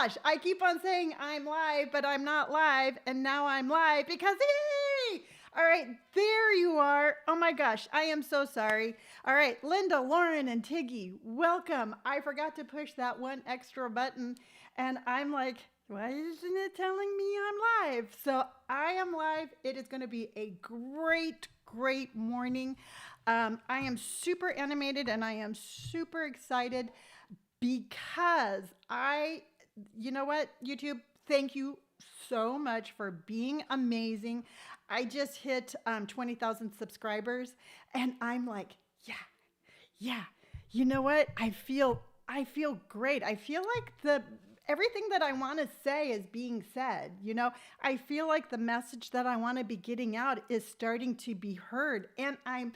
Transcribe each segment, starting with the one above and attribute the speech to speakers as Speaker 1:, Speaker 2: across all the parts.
Speaker 1: gosh, I keep on saying I'm live, but I'm not live. And now I'm live because, yay! All right, there you are. Oh my gosh, I am so sorry. All right, Linda, Lauren, and Tiggy, welcome. I forgot to push that one extra button. And I'm like, why isn't it telling me I'm live? So I am live. It is going to be a great morning. I am super animated and I am super excited because you know what, YouTube, thank you so much for being amazing. I just hit 20,000 subscribers and I'm like, yeah, you know what? I feel great. I feel like everything that I want to say is being said. I feel like the message that I want to be getting out is starting to be heard. And I'm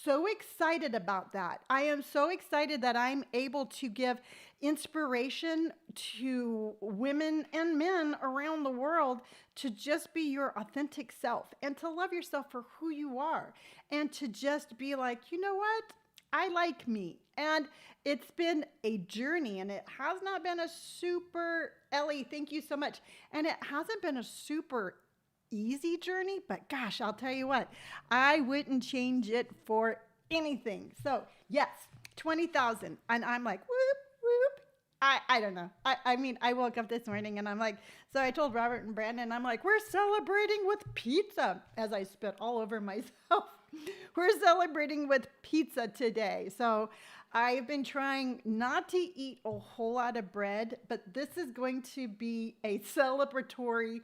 Speaker 1: so excited about that. I am so excited that I'm able to give inspiration to women and men around the world to just be your authentic self and to love yourself for who you are and to just be like, you know what? I like me. And it's been a journey and it has not been a super, Ellie, thank you so much. And it hasn't been a super easy journey, but gosh, I'll tell you what, I wouldn't change it for anything. So yes, 20,000. And I'm like, whoop, whoop. I don't know. I mean, I woke up this morning and I'm like, so I told Robert and Brandon, I'm like, we're celebrating with pizza as I spit all over myself. We're celebrating with pizza today. So I've been trying not to eat a whole lot of bread, but this is going to be a celebratory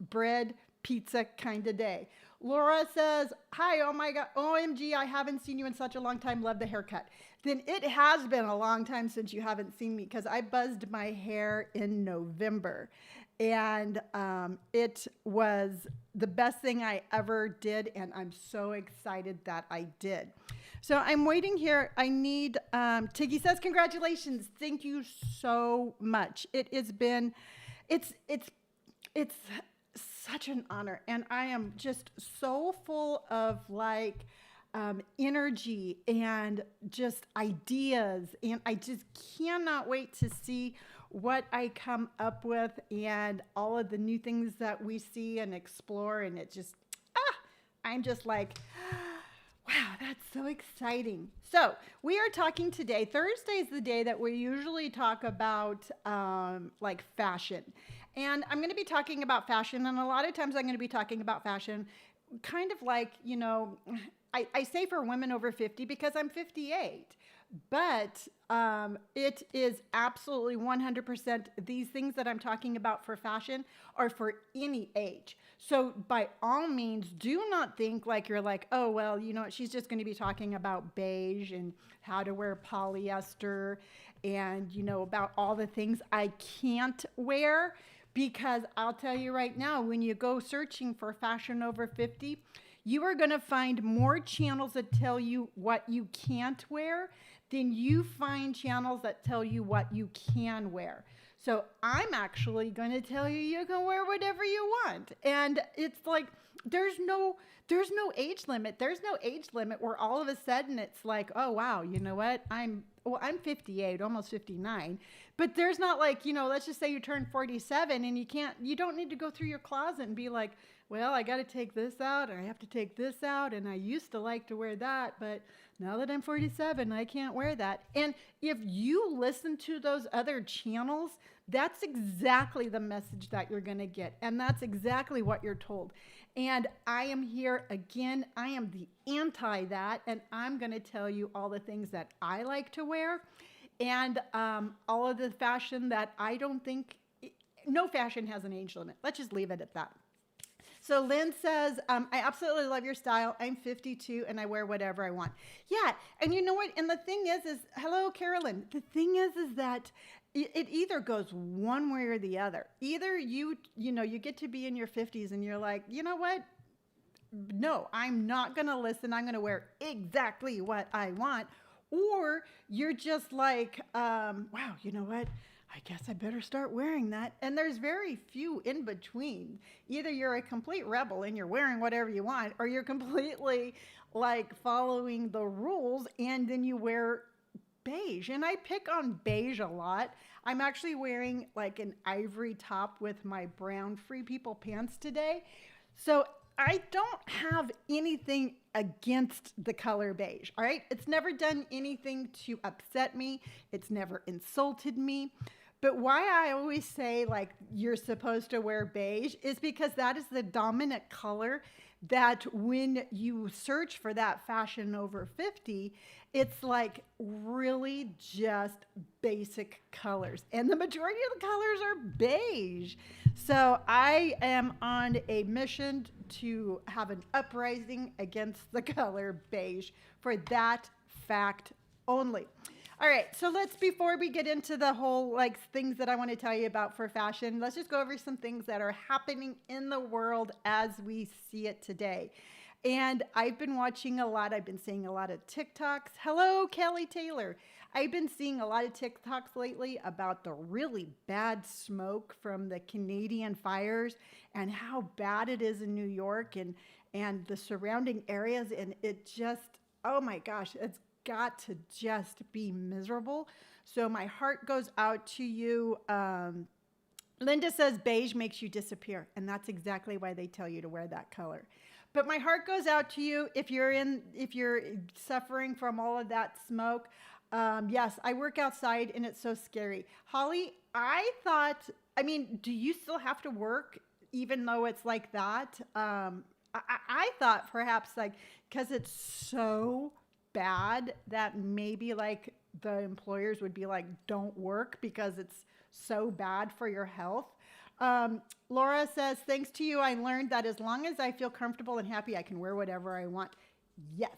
Speaker 1: bread pizza kind of day. Laura says, hi, oh my God, OMG, I haven't seen you in such a long time. Love the haircut. Then it has been a long time since you haven't seen me because I buzzed my hair in November. And it was the best thing I ever did. And I'm so excited that I did. So I'm waiting here. I need, Tiggy says, congratulations. Thank you so much. It has been, it's such an honor. And I am just so full of like energy and just ideas. And I just cannot wait to see what I come up with and all of the new things that we see and explore. And it just, I'm just like, wow, that's so exciting. So we are talking today. Thursday is the day that we usually talk about like fashion. And I'm going to be talking about fashion. And a lot of times I'm going to be talking about fashion kind of like, I say for women over 50 because I'm 58. But it is absolutely 100% these things that I'm talking about for fashion are for any age. So by all means, do not think like you're like, oh, well, she's just going to be talking about beige and how to wear polyester and, about all the things I can't wear. Because I'll tell you right now, when you go searching for fashion over 50, you are going to find more channels that tell you what you can't wear than you find channels that tell you what you can wear. So I'm actually going to tell you can wear whatever you want. And it's like, there's no age limit. There's no age limit where all of a sudden it's like, oh, wow, you know what? I'm 58, almost 59. But there's not like, let's just say you turn 47 and you don't need to go through your closet and be like, well, I got to take this out or I have to take this out. And I used to like to wear that, but now that I'm 47, I can't wear that. And if you listen to those other channels, that's exactly the message that you're going to get. And that's exactly what you're told. And I am here again. I am the anti that. And I'm going to tell you all the things that I like to wear and all of the fashion that I don't think, no fashion has an age limit. Let's just leave it at that. So Lynn says, I absolutely love your style. I'm 52 and I wear whatever I want. Yeah. And you know what? And the thing is hello, Carolyn. The thing is that it either goes one way or the other. Either you get to be in your 50s and you're like, you know what? No, I'm not going to listen. I'm going to wear exactly what I want. Or you're just like, wow, you know what? I guess I better start wearing that. And there's very few in between. Either you're a complete rebel and you're wearing whatever you want, or you're completely like following the rules and then you wear beige. And I pick on beige a lot. I'm actually wearing like an ivory top with my brown Free People pants today. So I don't have anything against the color beige. All right. It's never done anything to upset me. It's never insulted me. But why I always say like you're supposed to wear beige is because that is the dominant color that when you search for that fashion over 50, it's like really just basic colors. And the majority of the colors are beige. So I am on a mission to have an uprising against the color beige for that fact only. All right, so before we get into the whole like things that I want to tell you about for fashion, let's just go over some things that are happening in the world as we see it today. And I've been watching a lot, I've been seeing a lot of TikToks. Hello, Kelly Taylor. I've been seeing a lot of TikToks lately about the really bad smoke from the Canadian fires and how bad it is in New York and the surrounding areas. And it just, oh my gosh, it's got to just be miserable. So my heart goes out to you. Linda says beige makes you disappear, and that's exactly why they tell you to wear that color. But my heart goes out to you if you're suffering from all of that smoke. Yes, I work outside and it's so scary. Holly, I mean, do you still have to work even though it's like that? I thought perhaps like because it's so bad that maybe like the employers would be like, don't work because it's so bad for your health. Laura says, thanks to you, I learned that as long as I feel comfortable and happy, I can wear whatever I want. Yes,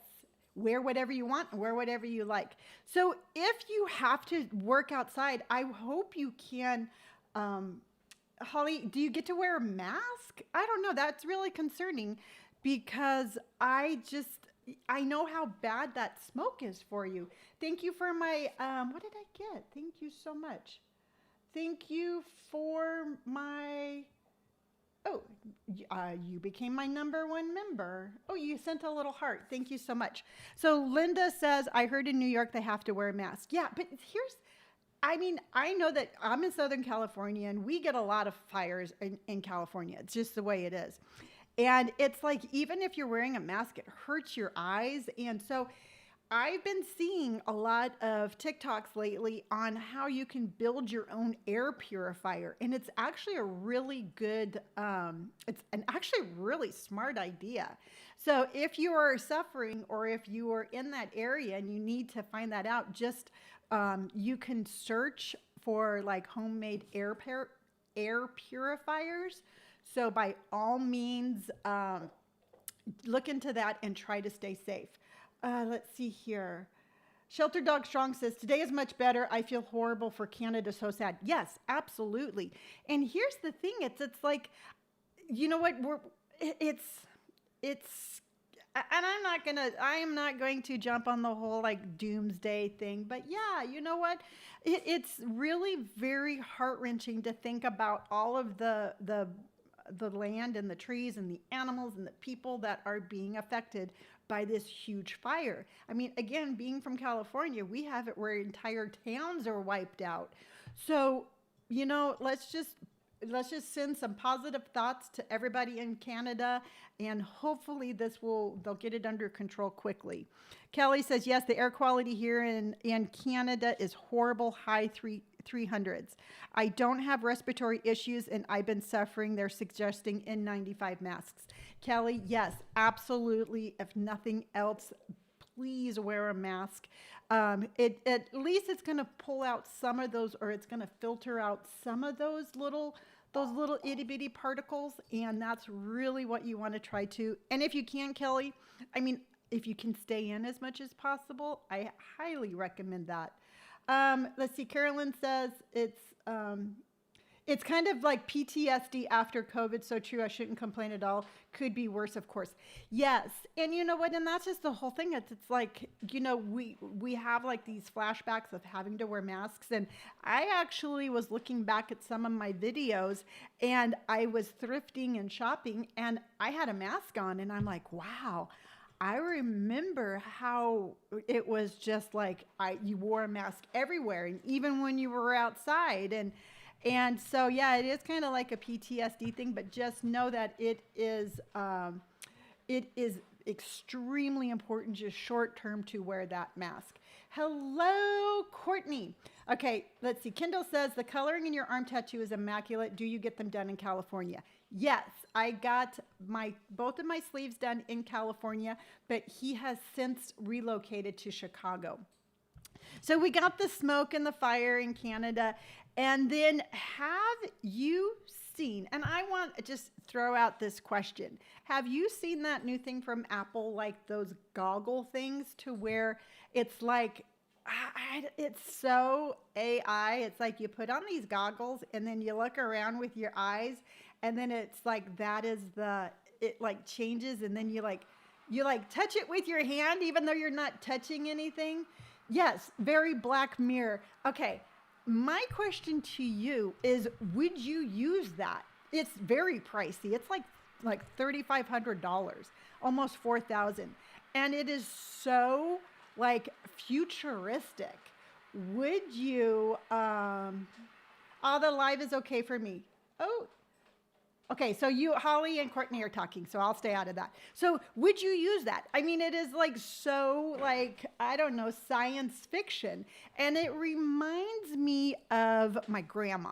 Speaker 1: wear whatever you want, wear whatever you like. So if you have to work outside, I hope you can, Holly, do you get to wear a mask? I don't know. That's really concerning because I know how bad that smoke is for you. Thank you for my, what did I get? Thank you so much. Thank you for my, you became my #1 member. Oh, you sent a little heart. Thank you so much. So Linda says, I heard in New York they have to wear a mask. Yeah, but I know that I'm in Southern California and we get a lot of fires in California. It's just the way it is. And it's like, even if you're wearing a mask, it hurts your eyes. And so I've been seeing a lot of TikToks lately on how you can build your own air purifier. And it's actually a really good, it's an actually really smart idea. So if you are suffering or if you are in that area and you need to find that out, just you can search for like homemade air purifiers. So by all means, look into that and try to stay safe. Let's see here. Shelter Dog Strong says, today is much better. I feel horrible for Canada. So sad. Yes, absolutely. And here's the thing. It's like, you know what? And I am not going to jump on the whole like doomsday thing, but yeah, you know what? It's really very heart-wrenching to think about all of the land and the trees and the animals and the people that are being affected by this huge fire. I mean, again, being from California, we have it where entire towns are wiped out. So, you know, let's just send some positive thoughts to everybody in Canada, and hopefully they'll get it under control quickly. Kelly says, yes, the air quality here in Canada is horrible, high 300s. I don't have respiratory issues and I've been suffering. They're suggesting N95 masks. Kelly, yes, absolutely. If nothing else, please wear a mask. At least it's going to pull out some of those, or it's going to filter out some of those little itty bitty particles. And that's really what you want to try to. And if you can, Kelly, I mean, if you can stay in as much as possible, I highly recommend that. Let's see. Carolyn says it's kind of like PTSD after COVID. So true. I shouldn't complain at all. Could be worse, of course. Yes. And you know what? And that's just the whole thing. It's like, you know, we have like these flashbacks of having to wear masks. And I actually was looking back at some of my videos and I was thrifting and shopping and I had a mask on and I'm like, wow, I remember how it was just like you wore a mask everywhere, and even when you were outside, and so yeah, it is kind of like a PTSD thing. But just know that it is extremely important, just short term, to wear that mask. Hello, Courtney. Okay, let's see. Kendall says the coloring in your arm tattoo is immaculate. Do you get them done in California? Yes, I got both of my sleeves done in California, but he has since relocated to Chicago. So we got the smoke and the fire in Canada. And then have you seen, and I want to just throw out this question. Have you seen that new thing from Apple, like those goggle things to where it's like, it's so AI. It's like you put on these goggles and then you look around with your eyes, and then it's like it like changes, and then you touch it with your hand even though you're not touching anything. Yes, very Black Mirror. Okay, my question to you is, would you use that? It's very pricey. It's like $3,500, almost $4,000, and it is so like futuristic. Would you? All the live is okay for me. Oh, okay, so you, Holly and Courtney are talking, so I'll stay out of that. So would you use that? I mean, it is like so, like, I don't know, science fiction. And it reminds me of my grandma.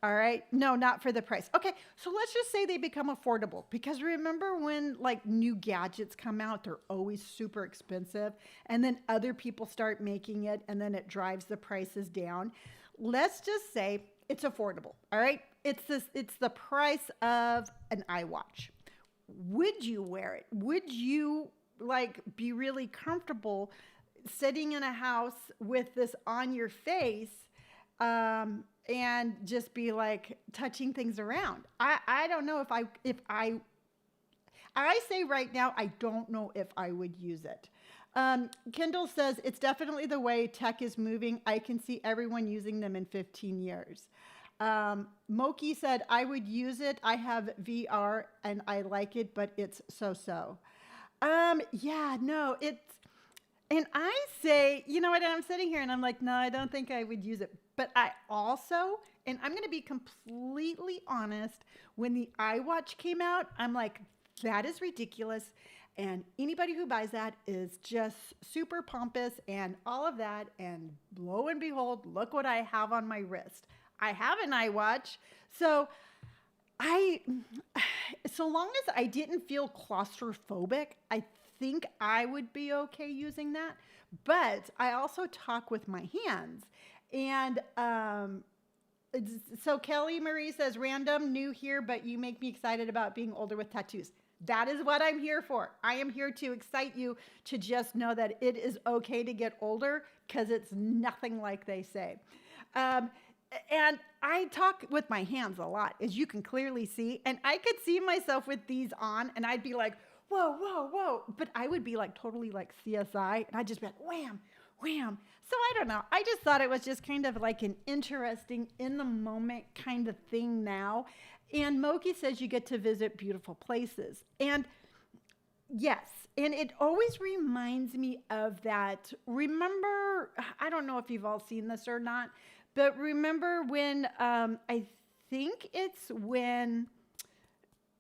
Speaker 1: All right. No, not for the price. Okay. So let's just say they become affordable, because remember when like new gadgets come out, they're always super expensive, and then other people start making it, and then it drives the prices down. Let's just say it's affordable. All right. It's the price of an iWatch. Would you wear it? Would you like be really comfortable sitting in a house with this on your face? And just be like touching things around. I don't know I say right now, I don't know if I would use it. Kendall says it's definitely the way tech is moving. I can see everyone using them in 15 years. Moki said, I would use it. I have VR and I like it, but it's so-so. Yeah, no, and I say, you know what, I'm sitting here and I'm like, no, I don't think I would use it. But I also, and I'm going to be completely honest, when the iWatch came out, I'm like, that is ridiculous. And anybody who buys that is just super pompous and all of that. And lo and behold, look what I have on my wrist. I have an iWatch. So so long as I didn't feel claustrophobic, I think I would be okay using that. But I also talk with my hands. And so Kelly Marie says, random, new here, but you make me excited about being older with tattoos. That is what I'm here for. I am here to excite you to just know that it is okay to get older, because it's nothing like they say. And I talk with my hands a lot, as you can clearly see. And I could see myself with these on, and I'd be like, whoa, whoa, whoa. But I would be like totally like CSI, and I'd just be like, wham, wham. So I don't know. I just thought it was just kind of like an interesting, in the moment kind of thing now. And Moki says you get to visit beautiful places. And yes, and it always reminds me of that. Remember, I don't know if you've all seen this or not, but remember when, I think it's when,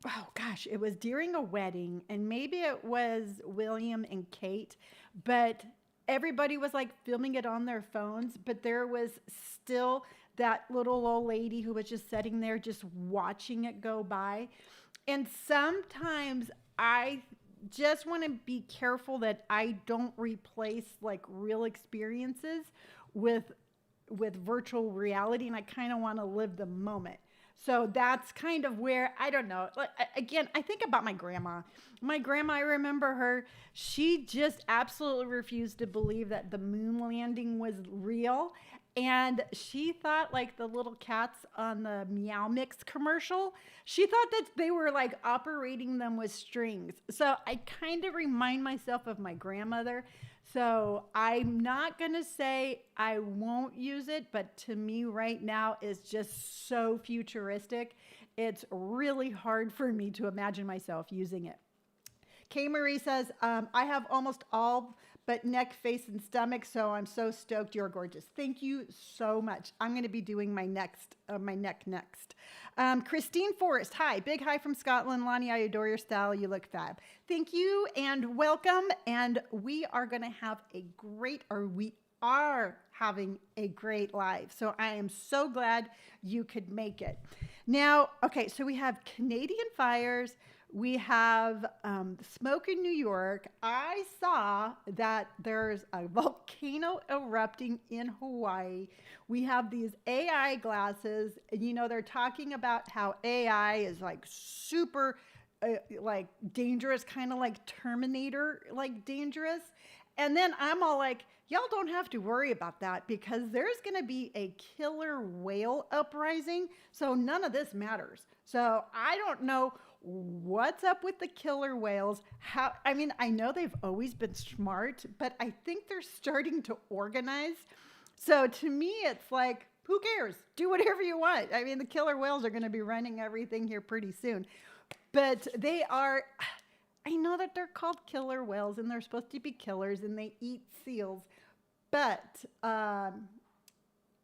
Speaker 1: oh gosh, it was during a wedding, and maybe it was William and Kate, but everybody was like filming it on their phones, but there was still that little old lady who was just sitting there just watching it go by. And sometimes I just want to be careful that I don't replace like real experiences with virtual reality, and I kind of want to live the moment. So that's kind of where, I don't know. Like, again, I think about my grandma. My grandma, I remember her, she just absolutely refused to believe that the moon landing was real. And she thought like the little cats on the Meow Mix commercial, she thought that they were like operating them with strings. So I kind of remind myself of my grandmother. So I'm not going to say I won't use it, but to me right now it's just so futuristic. It's really hard for me to imagine myself using it. Kay Marie says, I have almost all but neck, face, and stomach, so I'm so stoked. You're gorgeous. Thank you so much. I'm going to be doing my neck next. Christine Forrest, hi. Big hi from Scotland. Lonni, I adore your style. You look fab. Thank you and welcome. And we are going to have we are having a great live. So I am so glad you could make it. Now, okay, so we have Canadian fires. We have smoke in New York. I saw that there's a volcano erupting in Hawaii. We have these AI glasses. And, you know, they're talking about how AI is like super like dangerous, kind of like Terminator, like dangerous. And then I'm all like, y'all don't have to worry about that because there's going to be a killer whale uprising. So none of this matters. So I don't know what's up with the killer whales. I know they've always been smart, but I think they're starting to organize. So to me, it's like, who cares? Do whatever you want. I mean, the killer whales are going to be running everything here pretty soon. But I know that they're called killer whales and they're supposed to be killers and they eat seals. But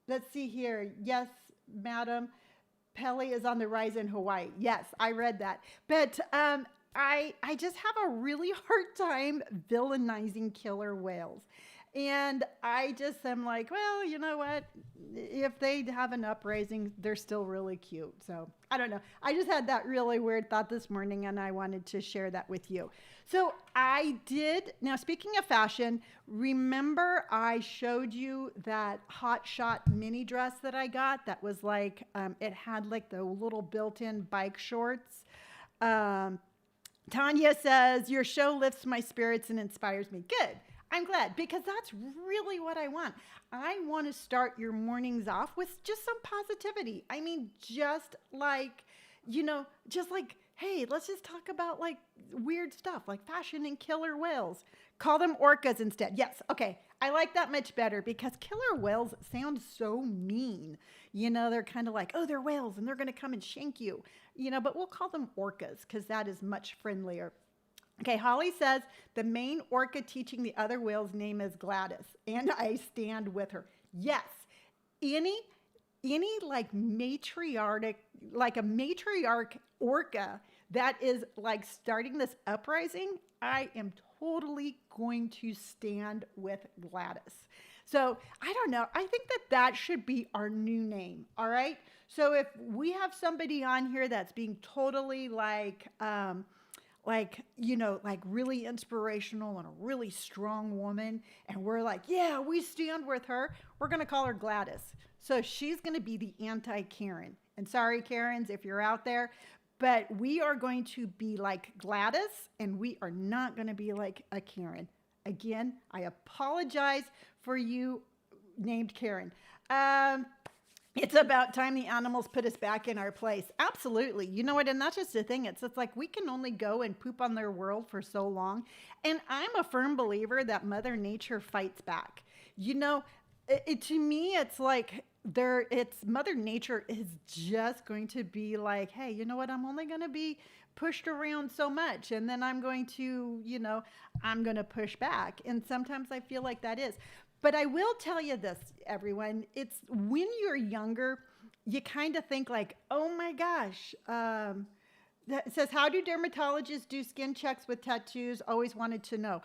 Speaker 1: let's see here. Yes, madam. Pele is on the rise in Hawaii. Yes, I read that. But I just have a really hard time villainizing killer whales. And I just am like, well, you know what? If they have an uprising, they're still really cute. So I don't know. I just had that really weird thought this morning and I wanted to share that with you. So now speaking of fashion, remember I showed you that hot shot mini dress that I got that was like, it had like the little built-in bike shorts. Tanya says, your show lifts my spirits and inspires me. Good. I'm glad because that's really what I want. I want to start your mornings off with just some positivity. I mean, just like, hey, let's just talk about like weird stuff like fashion and killer whales. Call them orcas instead. Yes. Okay. I like that much better because killer whales sound so mean. You know, they're kind of like, oh, they're whales and they're going to come and shank you, but we'll call them orcas because that is much friendlier. Okay, Holly says the main orca teaching the other whales' name is Gladys, and I stand with her. Yes, any like matriarch orca that is like starting this uprising, I am totally going to stand with Gladys. So I don't know. I think that should be our new name. All right. So if we have somebody on here that's being totally like really inspirational and a really strong woman. And we're like, yeah, we stand with her. We're going to call her Gladys. So she's going to be the anti-Karen. And sorry, Karens, if you're out there, but we are going to be like Gladys and we are not going to be like a Karen. Again, I apologize for you named Karen. It's about time the animals put us back in our place. Absolutely. You know what? And that's just the thing. It's like we can only go and poop on their world for so long. And I'm a firm believer that Mother Nature fights back. To me, it's like Mother Nature is just going to be like, hey, you know what? I'm only going to be pushed around so much. And then I'm going to push back. And sometimes I feel like that is. But I will tell you this, everyone. It's when you're younger, you kind of think like, oh my gosh. That says, how do dermatologists do skin checks with tattoos? Always wanted to know.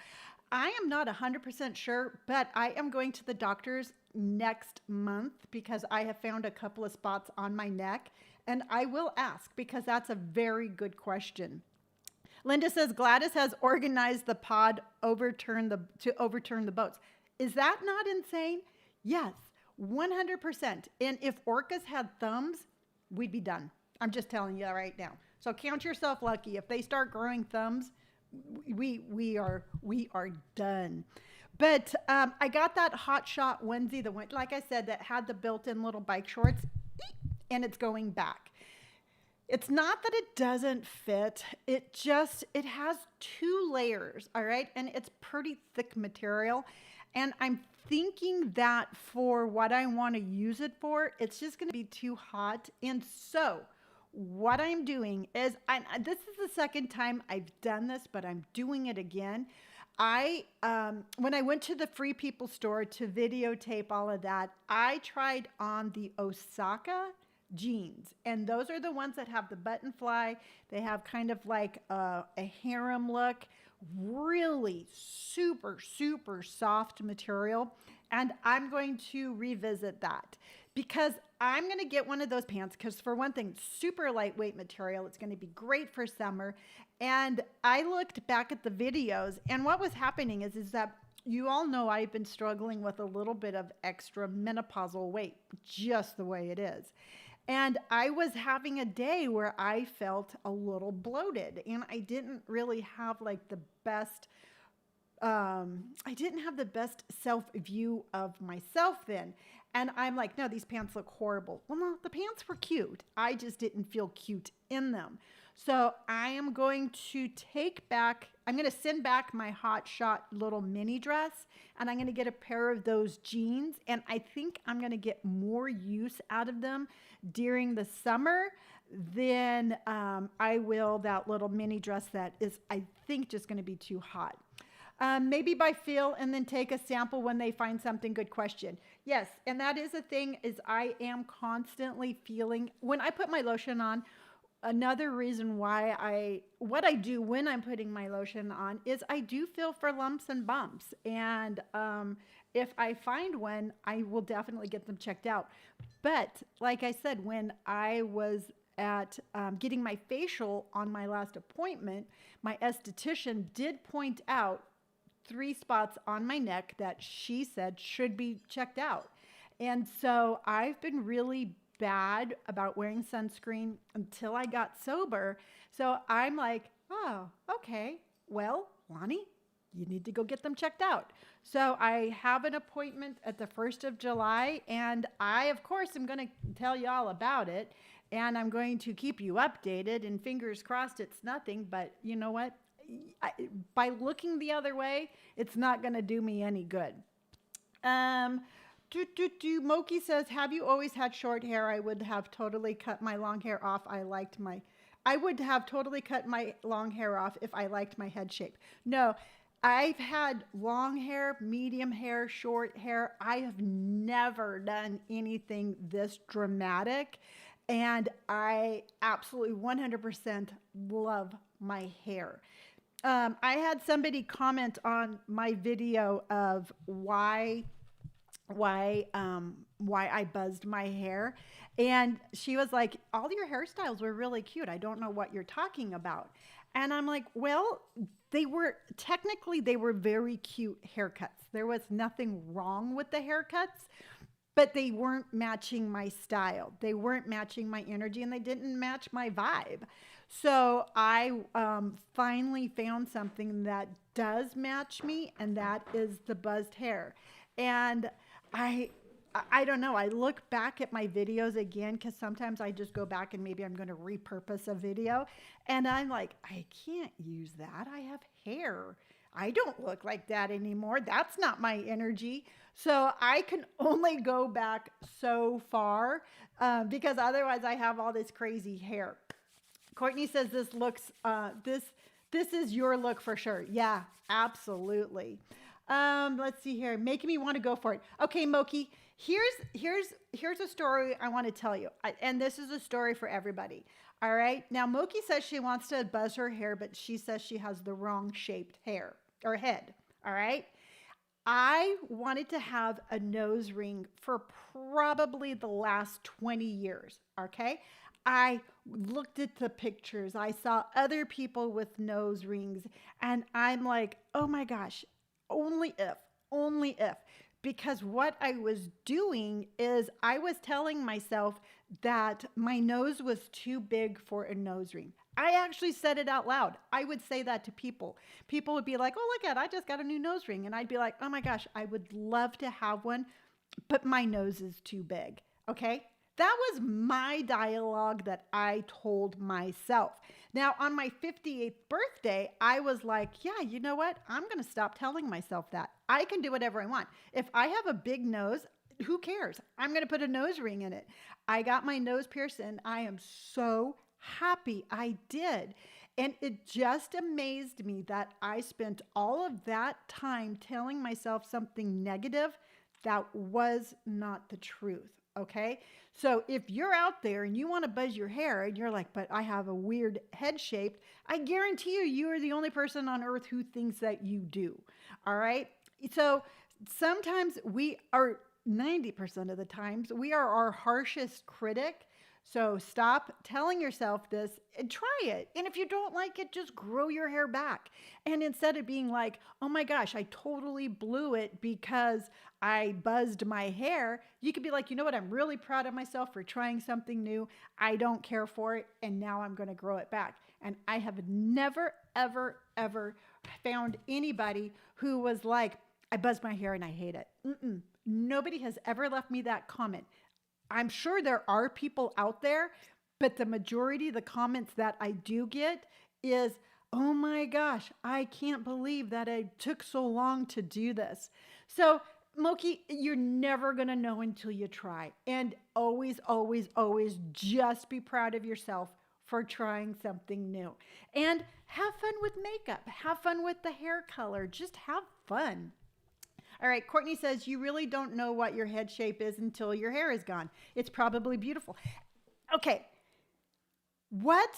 Speaker 1: I am not 100% sure, but I am going to the doctor's next month because I have found a couple of spots on my neck. And I will ask because that's a very good question. Linda says, Gladys has organized the pod to overturn the boats. Is that not insane? Yes, 100%. And if orcas had thumbs, we'd be done. I'm just telling you right now. So count yourself lucky. If they start growing thumbs, we are done. But I got that hot shot onesie, like I said, that had the built-in little bike shorts, and it's going back. It's not that it doesn't fit. It has 2 layers, all right? And it's pretty thick material. And I'm thinking that for what I want to use it for, it's just going to be too hot. And so what I'm doing is, this is the second time I've done this, but I'm doing it again. When I went to the Free People store to videotape all of that, I tried on the Osaka jeans, and those are the ones that have the button fly. They have kind of like a harem look, really super, super soft material. And I'm going to revisit that because I'm going to get one of those pants because, for one thing, super lightweight material. It's going to be great for summer. And I looked back at the videos, and what was happening is that you all know I've been struggling with a little bit of extra menopausal weight, just the way it is. And I was having a day where I felt a little bloated, and I didn't really have like the best I didn't have the best self view of myself then. And I'm like, no, these pants look horrible. Well, no, the pants were cute. I just didn't feel cute in them. So I am going to I'm going to send back my Hot Shot little mini dress, and I'm going to get a pair of those jeans. And I think I'm going to get more use out of them during the summer than I will that little mini dress that is, I think, just going to be too hot. Maybe by feel and then take a sample when they find something. Good question. Yes, and that is a thing, is I am constantly feeling, when I put my lotion on, another reason why what I do when I'm putting my lotion on is I do feel for lumps and bumps. And if I find one, I will definitely get them checked out. But like I said, when I was at getting my facial on my last appointment, my esthetician did point out 3 spots on my neck that she said should be checked out. And so I've been really bad about wearing sunscreen until I got sober. So I'm like, oh, okay, well, Lonni, you need to go get them checked out. So I have an appointment at the 1st of July, and I, of course, am going to tell you all about it, and I'm going to keep you updated, and fingers crossed it's nothing, but you know what? By looking the other way, it's not going to do me any good. Moki says, have you always had short hair? I would have totally cut my long hair off. I would have totally cut my long hair off if I liked my head shape. No, I've had long hair, medium hair, short hair. I have never done anything this dramatic. And I absolutely 100% love my hair. I had somebody comment on my video of why I buzzed my hair, and she was like, all your hairstyles were really cute. I don't know what you're talking about. And I'm like, well, they were very cute haircuts. There was nothing wrong with the haircuts, but they weren't matching my style. They weren't matching my energy, and they didn't match my vibe. So I finally found something that does match me, and that is the buzzed hair. And I don't know. I look back at my videos again, because sometimes I just go back and maybe I'm going to repurpose a video, and I'm like, I can't use that. I have hair. I don't look like that anymore. That's not my energy. So I can only go back so far because otherwise I have all this crazy hair. Courtney says this looks, this is your look for sure. Yeah, absolutely. Let's see here. Making me want to go for it. Okay, Moki, here's a story I want to tell you. And this is a story for everybody. All right. Now, Moki says she wants to buzz her hair, but she says she has the wrong shaped hair or head. All right. I wanted to have a nose ring for probably the last 20 years. Okay. I looked at the pictures. I saw other people with nose rings, and I'm like, oh my gosh, only if. Because what I was doing is I was telling myself that my nose was too big for a nose ring. I actually said it out loud. I would say that to people. People would be like, oh, look at, I just got a new nose ring. And I'd be like, oh my gosh, I would love to have one, but my nose is too big. Okay. That was my dialogue that I told myself. Now, on my 58th birthday, I was like, yeah, you know what? I'm going to stop telling myself that. I can do whatever I want. If I have a big nose, who cares? I'm going to put a nose ring in it. I got my nose pierced and I am so happy I did. And it just amazed me that I spent all of that time telling myself something negative that was not the truth. Okay. So if you're out there and you want to buzz your hair and you're like, but I have a weird head shape, I guarantee you, you are the only person on earth who thinks that you do. All right. So sometimes we are 90% of the times we are our harshest critic. So stop telling yourself this and try it. And if you don't like it, just grow your hair back. And instead of being like, oh my gosh, I totally blew it because I buzzed my hair, you could be like, you know what? I'm really proud of myself for trying something new. I don't care for it. And now I'm going to grow it back. And I have never, ever, ever found anybody who was like, I buzzed my hair and I hate it. Nobody has ever left me that comment. I'm sure there are people out there, but the majority of the comments that I do get is, oh my gosh, I can't believe that I took so long to do this. So Moki, you're never going to know until you try. And always, always, always just be proud of yourself for trying something new. And have fun with makeup. Have fun with the hair color. Just have fun. All right, Courtney says, you really don't know what your head shape is until your hair is gone. It's probably beautiful. Okay, what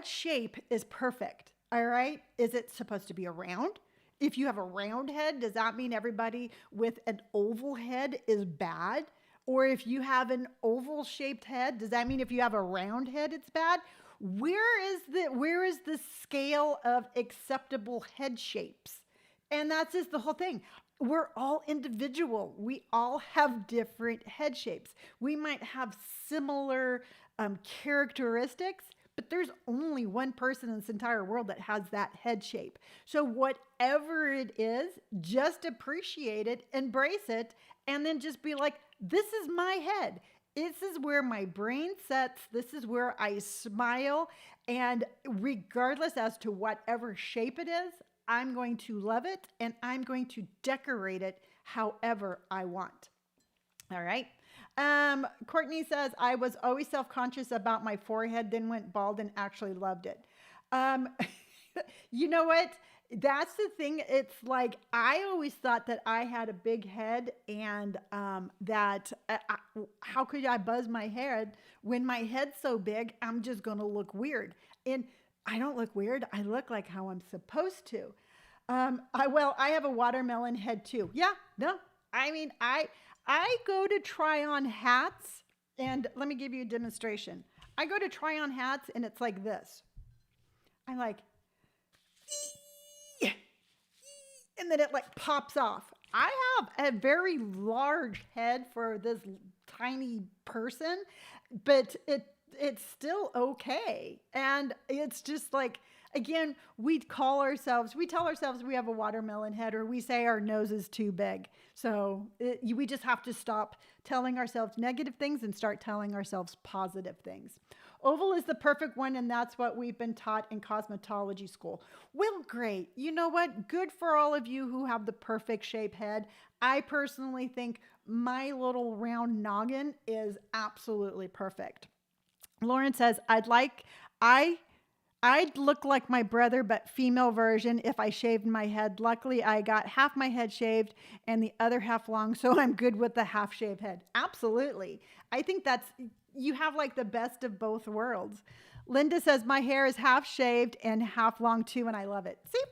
Speaker 1: shape is perfect? All right, is it supposed to be a round? If you have a round head, does that mean everybody with an oval head is bad? Or if you have an oval shaped head, does that mean if you have a round head, it's bad? Where is the scale of acceptable head shapes? And that's just the whole thing. We're all individual. We all have different head shapes. We might have similar characteristics, but there's only one person in this entire world that has that head shape. So whatever it is, just appreciate it, embrace it, and then just be like, this is my head. This is where my brain sets. This is where I smile. And regardless as to whatever shape it is, I'm going to love it and I'm going to decorate it however I want. All right. Courtney says, I was always self-conscious about my forehead, then went bald and actually loved it. You know what? That's the thing. It's like, I always thought that I had a big head and that how could I buzz my head when my head's so big? I'm just going to look weird. And I don't look weird. I look like how I'm supposed to. I have a watermelon head too. Yeah, no, I mean, I go to try on hats and let me give you a demonstration. I go to try on hats and it's like this. I'm like, and then it like pops off. I have a very large head for this tiny person, but it's still okay. And it's just like, again, we tell ourselves we have a watermelon head, or we say our nose is too big. So we just have to stop telling ourselves negative things and start telling ourselves positive things. Oval is the perfect one, and that's what we've been taught in cosmetology school. Well, great. You know what? Good for all of you who have the perfect shape head. I personally think my little round noggin is absolutely perfect. Lauren says, I'd look like my brother, but female version if I shaved my head. Luckily, I got half my head shaved and the other half long, so I'm good with the half shaved head. Absolutely. I think you have like the best of both worlds. Linda says, my hair is half shaved and half long too, and I love it. See,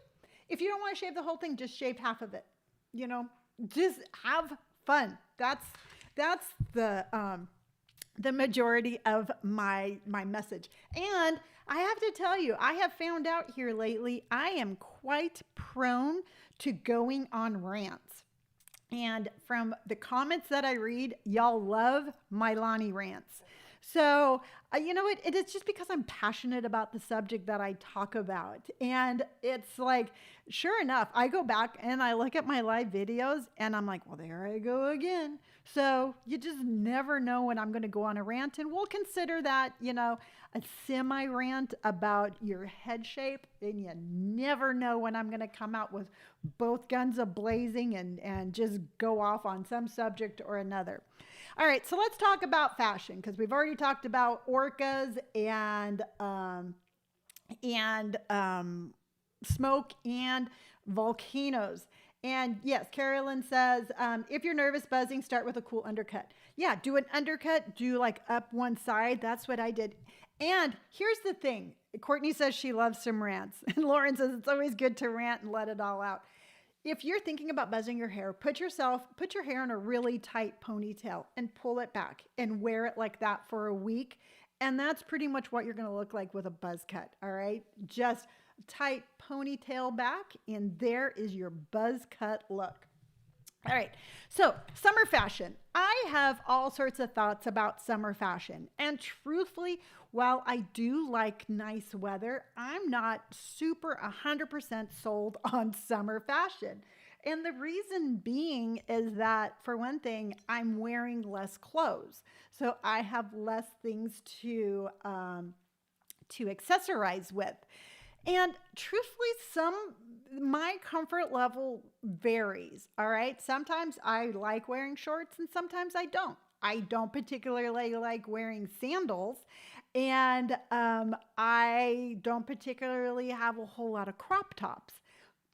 Speaker 1: if you don't want to shave the whole thing, just shave half of it. You know, just have fun. That's the majority of my message. And I have to tell you, I have found out here lately, I am quite prone to going on rants. And from the comments that I read, y'all love my Lonni rants. So, you know what? It is just because I'm passionate about the subject that I talk about. And it's like, sure enough, I go back and I look at my live videos and I'm like, well, there I go again. So you just never know when I'm going to go on a rant. And we'll consider that, a semi rant about your head shape. And you never know when I'm going to come out with both guns a blazing and just go off on some subject or another. All right, so let's talk about fashion because we've already talked about orcas and smoke and volcanoes. And yes, Carolyn says, if you're nervous buzzing, start with a cool undercut. Yeah, do an undercut, do like up one side. That's what I did. And here's the thing. Courtney says she loves some rants. And Lauren says it's always good to rant and let it all out. If you're thinking about buzzing your hair, put your hair in a really tight ponytail and pull it back and wear it like that for a week. And that's pretty much what you're going to look like with a buzz cut. All right. Just tight ponytail back, and there is your buzz cut look. All right. So summer fashion. I have all sorts of thoughts about summer fashion. And truthfully, while I do like nice weather, I'm not super 100% sold on summer fashion. And the reason being is that, for one thing, I'm wearing less clothes. So I have less things to accessorize with. And truthfully, my comfort level varies. All right. Sometimes I like wearing shorts and sometimes I don't. I don't particularly like wearing sandals. And I don't particularly have a whole lot of crop tops.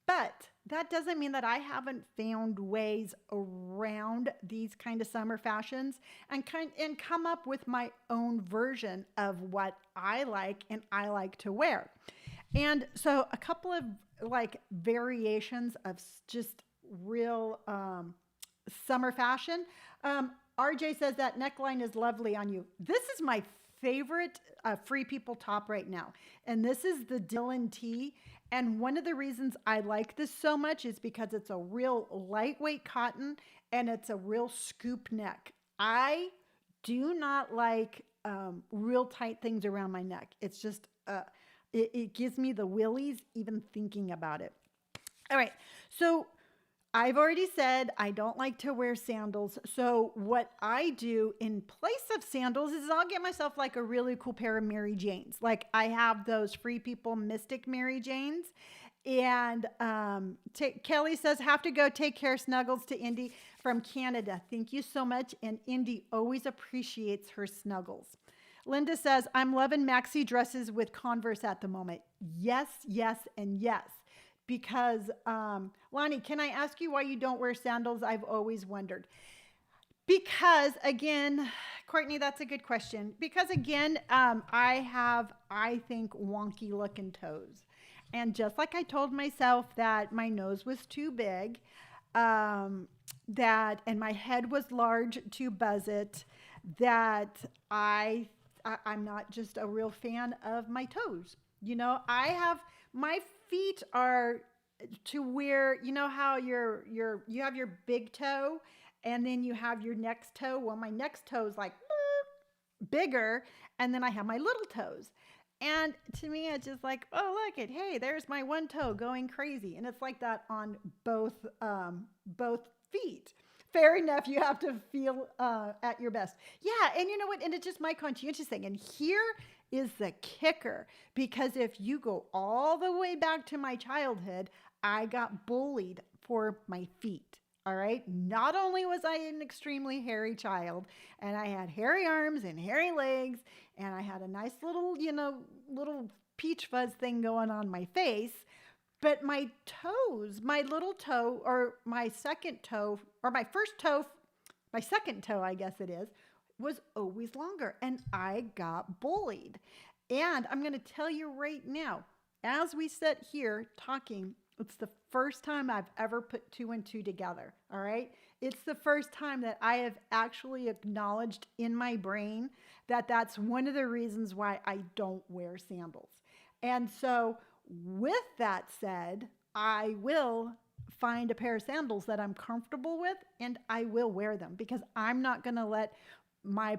Speaker 1: But that doesn't mean that I haven't found ways around these kind of summer fashions and come up with my own version of what I like and I like to wear. And so a couple of like variations of just real summer fashion. RJ says that neckline is lovely on you. This is my favorite Free People top right now. And this is the Dylan tee. And one of the reasons I like this so much is because it's a real lightweight cotton and it's a real scoop neck. I do not like real tight things around my neck. It's just... It gives me the willies even thinking about it. All right. So I've already said I don't like to wear sandals. So what I do in place of sandals is I'll get myself like a really cool pair of Mary Janes. Like I have those Free People Mystic Mary Janes. And Kelly says, have to go take care, Snuggles, to Indy from Canada. Thank you so much. And Indy always appreciates her snuggles. Linda says, I'm loving maxi dresses with Converse at the moment. Yes, yes, and yes. Because, Lonni, can I ask you why you don't wear sandals? I've always wondered. Because, again, Courtney, that's a good question. Because, again, I have, I think, wonky looking toes. And just like I told myself that my nose was too big, and my head was large to buzz it, that I'm not just a real fan of my toes. My feet are to where, how you have your big toe and then you have your next toe. Well, my next toe is like bigger, and then I have my little toes. And to me, it's just like, oh, look it. Hey, there's my one toe going crazy. And it's like that on both feet. Fair enough. You have to feel at your best. Yeah. And you know what? And it's just my conscientious thing. And here is the kicker, because if you go all the way back to my childhood, I got bullied for my feet. All right. Not only was I an extremely hairy child, and I had hairy arms and hairy legs, and I had a nice little, little peach fuzz thing going on my face, but my toes, my little toe, or my second toe, or my first toe, my second toe, I guess it is, was always longer, and I got bullied. And I'm going to tell you right now, as we sit here talking, it's the first time I've ever put two and two together. All right. It's the first time that I have actually acknowledged in my brain that that's one of the reasons why I don't wear sandals. And so with that said, I will find a pair of sandals that I'm comfortable with, and I will wear them, because I'm not going to let my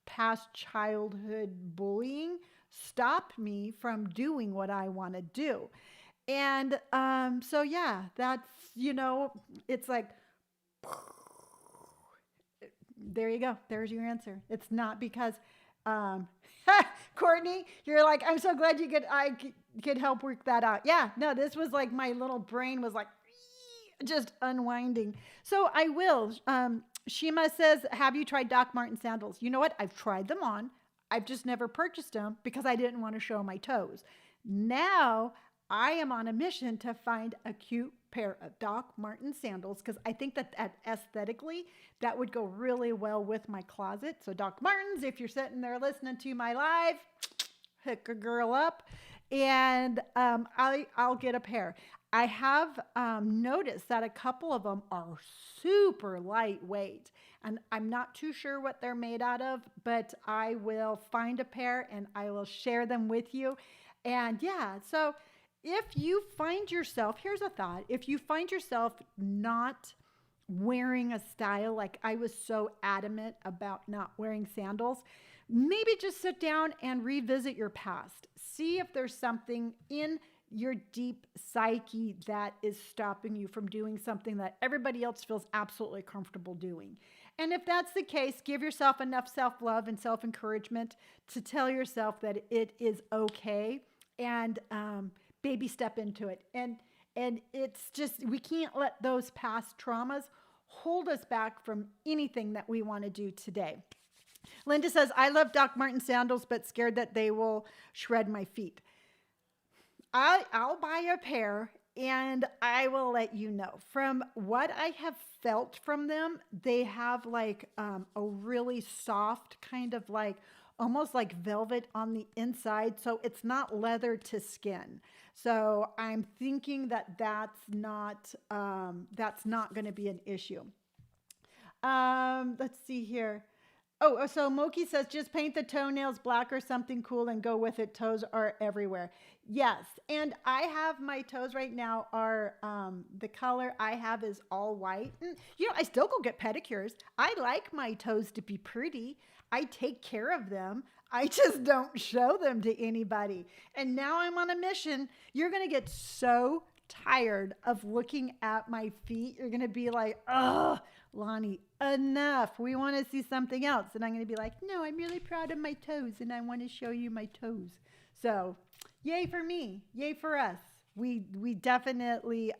Speaker 1: past childhood bullying stop me from doing what I want to do. And so, yeah, that's, it's like, There you go. There's your answer. It's not because, um, Courtney, you're like, I'm so glad could help work that out. Yeah, no, this was like my little brain was like just unwinding. So I will. Shima says, have you tried Doc Marten sandals? You know what? I've tried them on. I've just never purchased them because I didn't want to show my toes. Now I am on a mission to find a cute pair of Doc Marten sandals because I think that aesthetically that would go really well with my closet. So Doc Martens, if you're sitting there listening to my live, hook a girl up, and I'll get a pair. I have noticed that a couple of them are super lightweight, and I'm not too sure what they're made out of, but I will find a pair and I will share them with you. And yeah, so if you find yourself, here's a thought, if you find yourself not wearing a style, like I was so adamant about not wearing sandals, maybe just sit down and revisit your past. See if there's something in your deep psyche that is stopping you from doing something that everybody else feels absolutely comfortable doing. And if that's the case, give yourself enough self-love and self-encouragement to tell yourself that it is okay, and baby step into it. And it's just, we can't let those past traumas hold us back from anything that we want to do today. Linda says, I love Doc Marten sandals, but scared that they will shred my feet. I'll buy a pair and I will let you know. From what I have felt from them, they have like a really soft kind of like, almost like velvet on the inside. So it's not leather to skin. So I'm thinking that that's not going to be an issue. Let's see here. Oh, so Moki says, just paint the toenails black or something cool and go with it. Toes are everywhere. Yes. And I have my toes right now are, the color I have is all white. And, I still go get pedicures. I like my toes to be pretty. I take care of them. I just don't show them to anybody. And now I'm on a mission. You're going to get so tired of looking at my feet. You're going to be like, ugh, Lonni, enough. We want to see something else. And I'm going to be like, no, I'm really proud of my toes and I want to show you my toes. So yay for me. Yay for us. We definitely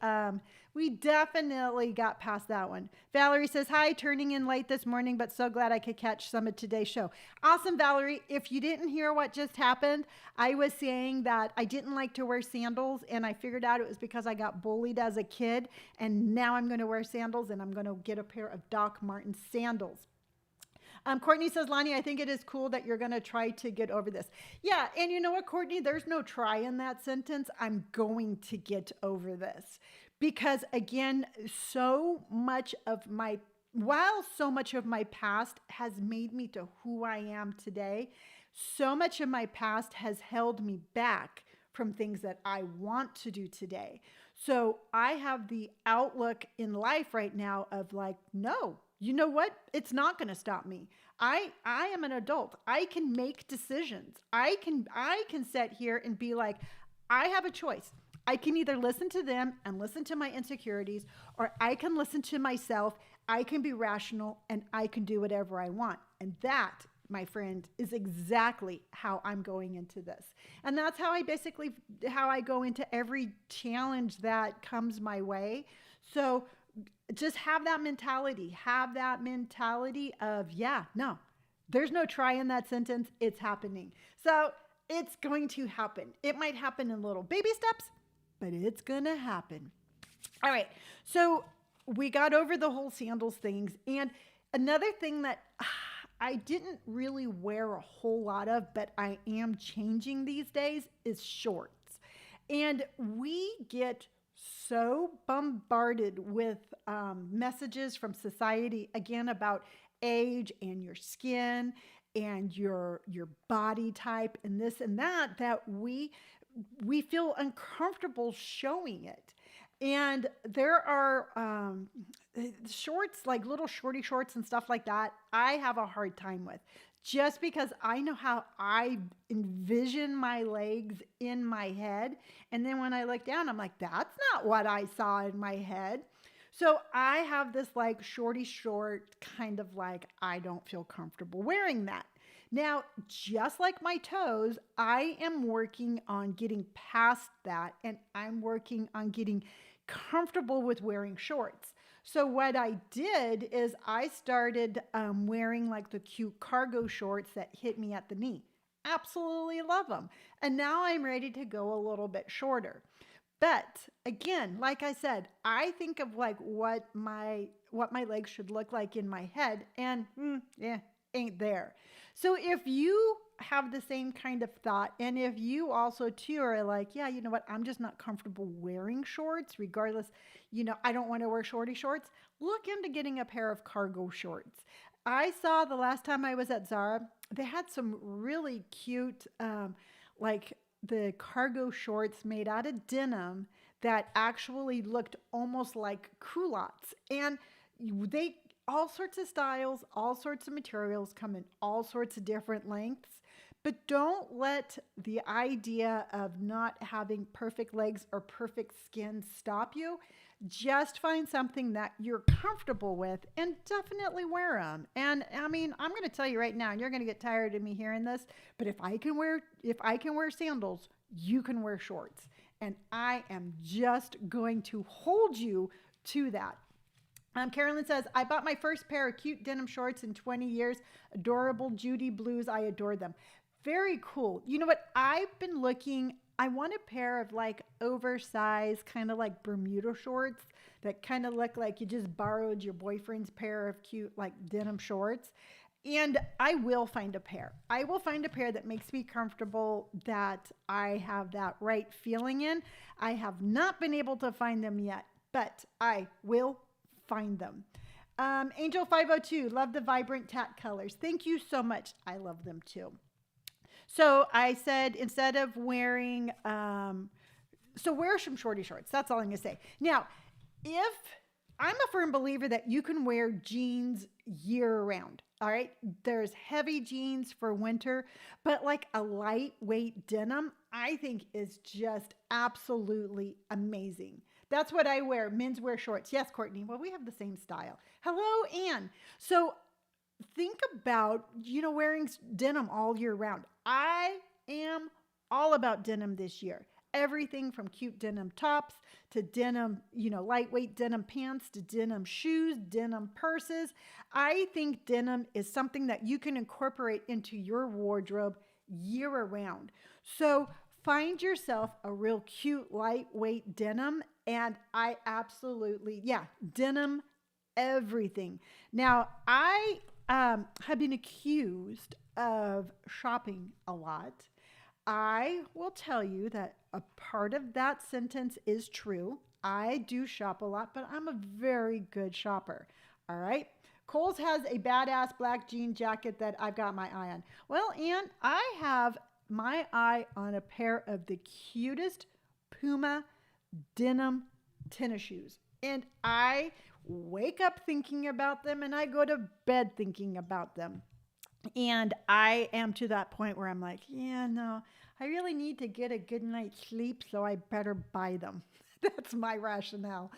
Speaker 1: got past that one. Valerie says, hi, turning in late this morning, but so glad I could catch some of today's show. Awesome, Valerie. If you didn't hear what just happened, I was saying that I didn't like to wear sandals, and I figured out it was because I got bullied as a kid, and now I'm going to wear sandals, and I'm going to get a pair of Doc Marten sandals. Courtney says, Lonni, I think it is cool that you're going to try to get over this. Yeah, and you know what, Courtney? There's no try in that sentence. I'm going to get over this. Because again, so much of my past has made me to who I am today, so much of my past has held me back from things that I want to do today. So I have the outlook in life right now of like, no, you know what? It's not going to stop me. I am an adult. I can make decisions. I can sit here and be like, I have a choice. I can either listen to them and listen to my insecurities, or I can listen to myself. I can be rational and I can do whatever I want. And that, my friend, is exactly how I'm going into this. And that's how I go into every challenge that comes my way. So just have that mentality of, yeah, no, there's no try in that sentence. It's happening. So it's going to happen. It might happen in little baby steps, but it's going to happen. All right. So we got over the whole sandals things. And another thing that I didn't really wear a whole lot of, but I am changing these days, is shorts. And we get so bombarded with messages from society, again, about age and your skin and your body type and this and that we feel uncomfortable showing it. And there are shorts, like little shorty shorts and stuff like that, I have a hard time with, just because I know how I envision my legs in my head. And then when I look down, I'm like, that's not what I saw in my head. So I have this like shorty short kind of like, I don't feel comfortable wearing that. Now, just like my toes, I am working on getting past that and I'm working on getting comfortable with wearing shorts. So what I did is I started wearing like the cute cargo shorts that hit me at the knee. Absolutely love them. And now I'm ready to go a little bit shorter. But again, like I said, I think of like what my legs should look like in my head, and yeah, ain't there. So if you have the same kind of thought, and if you also too are like, yeah, you know what, I'm just not comfortable wearing shorts, regardless, I don't want to wear shorty shorts. Look into getting a pair of cargo shorts. I saw the last time I was at Zara, they had some really cute, like the cargo shorts made out of denim that actually looked almost like culottes. And they, all sorts of styles, all sorts of materials, come in all sorts of different lengths. But don't let the idea of not having perfect legs or perfect skin stop you. Just find something that you're comfortable with and definitely wear them. And I mean, I'm going to tell you right now, and you're going to get tired of me hearing this, but if I can wear sandals, you can wear shorts. And I am just going to hold you to that. Carolyn says, I bought my first pair of cute denim shorts in 20 years. Adorable Judy blues. I adore them. Very cool. You know what? I've been looking, I want a pair of like oversized, kind of like Bermuda shorts that kind of look like you just borrowed your boyfriend's pair of cute like denim shorts. And I will find a pair. I will find a pair that makes me comfortable, that I have that right feeling in. I have not been able to find them yet, but I will find them. Angel 502, love the vibrant tat colors. Thank you so much. I love them too. So I said, instead of wearing, so wear some shorty shorts. That's all I'm going to say. Now, if I'm a firm believer that you can wear jeans year round. All right. There's heavy jeans for winter, but like a lightweight denim, I think is just absolutely amazing. That's what I wear. Men's wear shorts. Yes, Courtney. Well, we have the same style. Hello, Anne. So think about, wearing denim all year round. I am all about denim this year. Everything from cute denim tops to denim, lightweight denim pants to denim shoes, denim purses. I think denim is something that you can incorporate into your wardrobe year round. So find yourself a real cute, lightweight denim. And I absolutely, denim everything. Now, I have been accused of shopping a lot. I will tell you that a part of that sentence is true. I do shop a lot, but I'm a very good shopper. All right. Kohl's has a badass black jean jacket that I've got my eye on. Well, Ann, I have my eye on a pair of the cutest Puma denim tennis shoes. And I wake up thinking about them and I go to bed thinking about them. And I am to that point where I'm like, yeah, no, I really need to get a good night's sleep, so I better buy them. That's my rationale.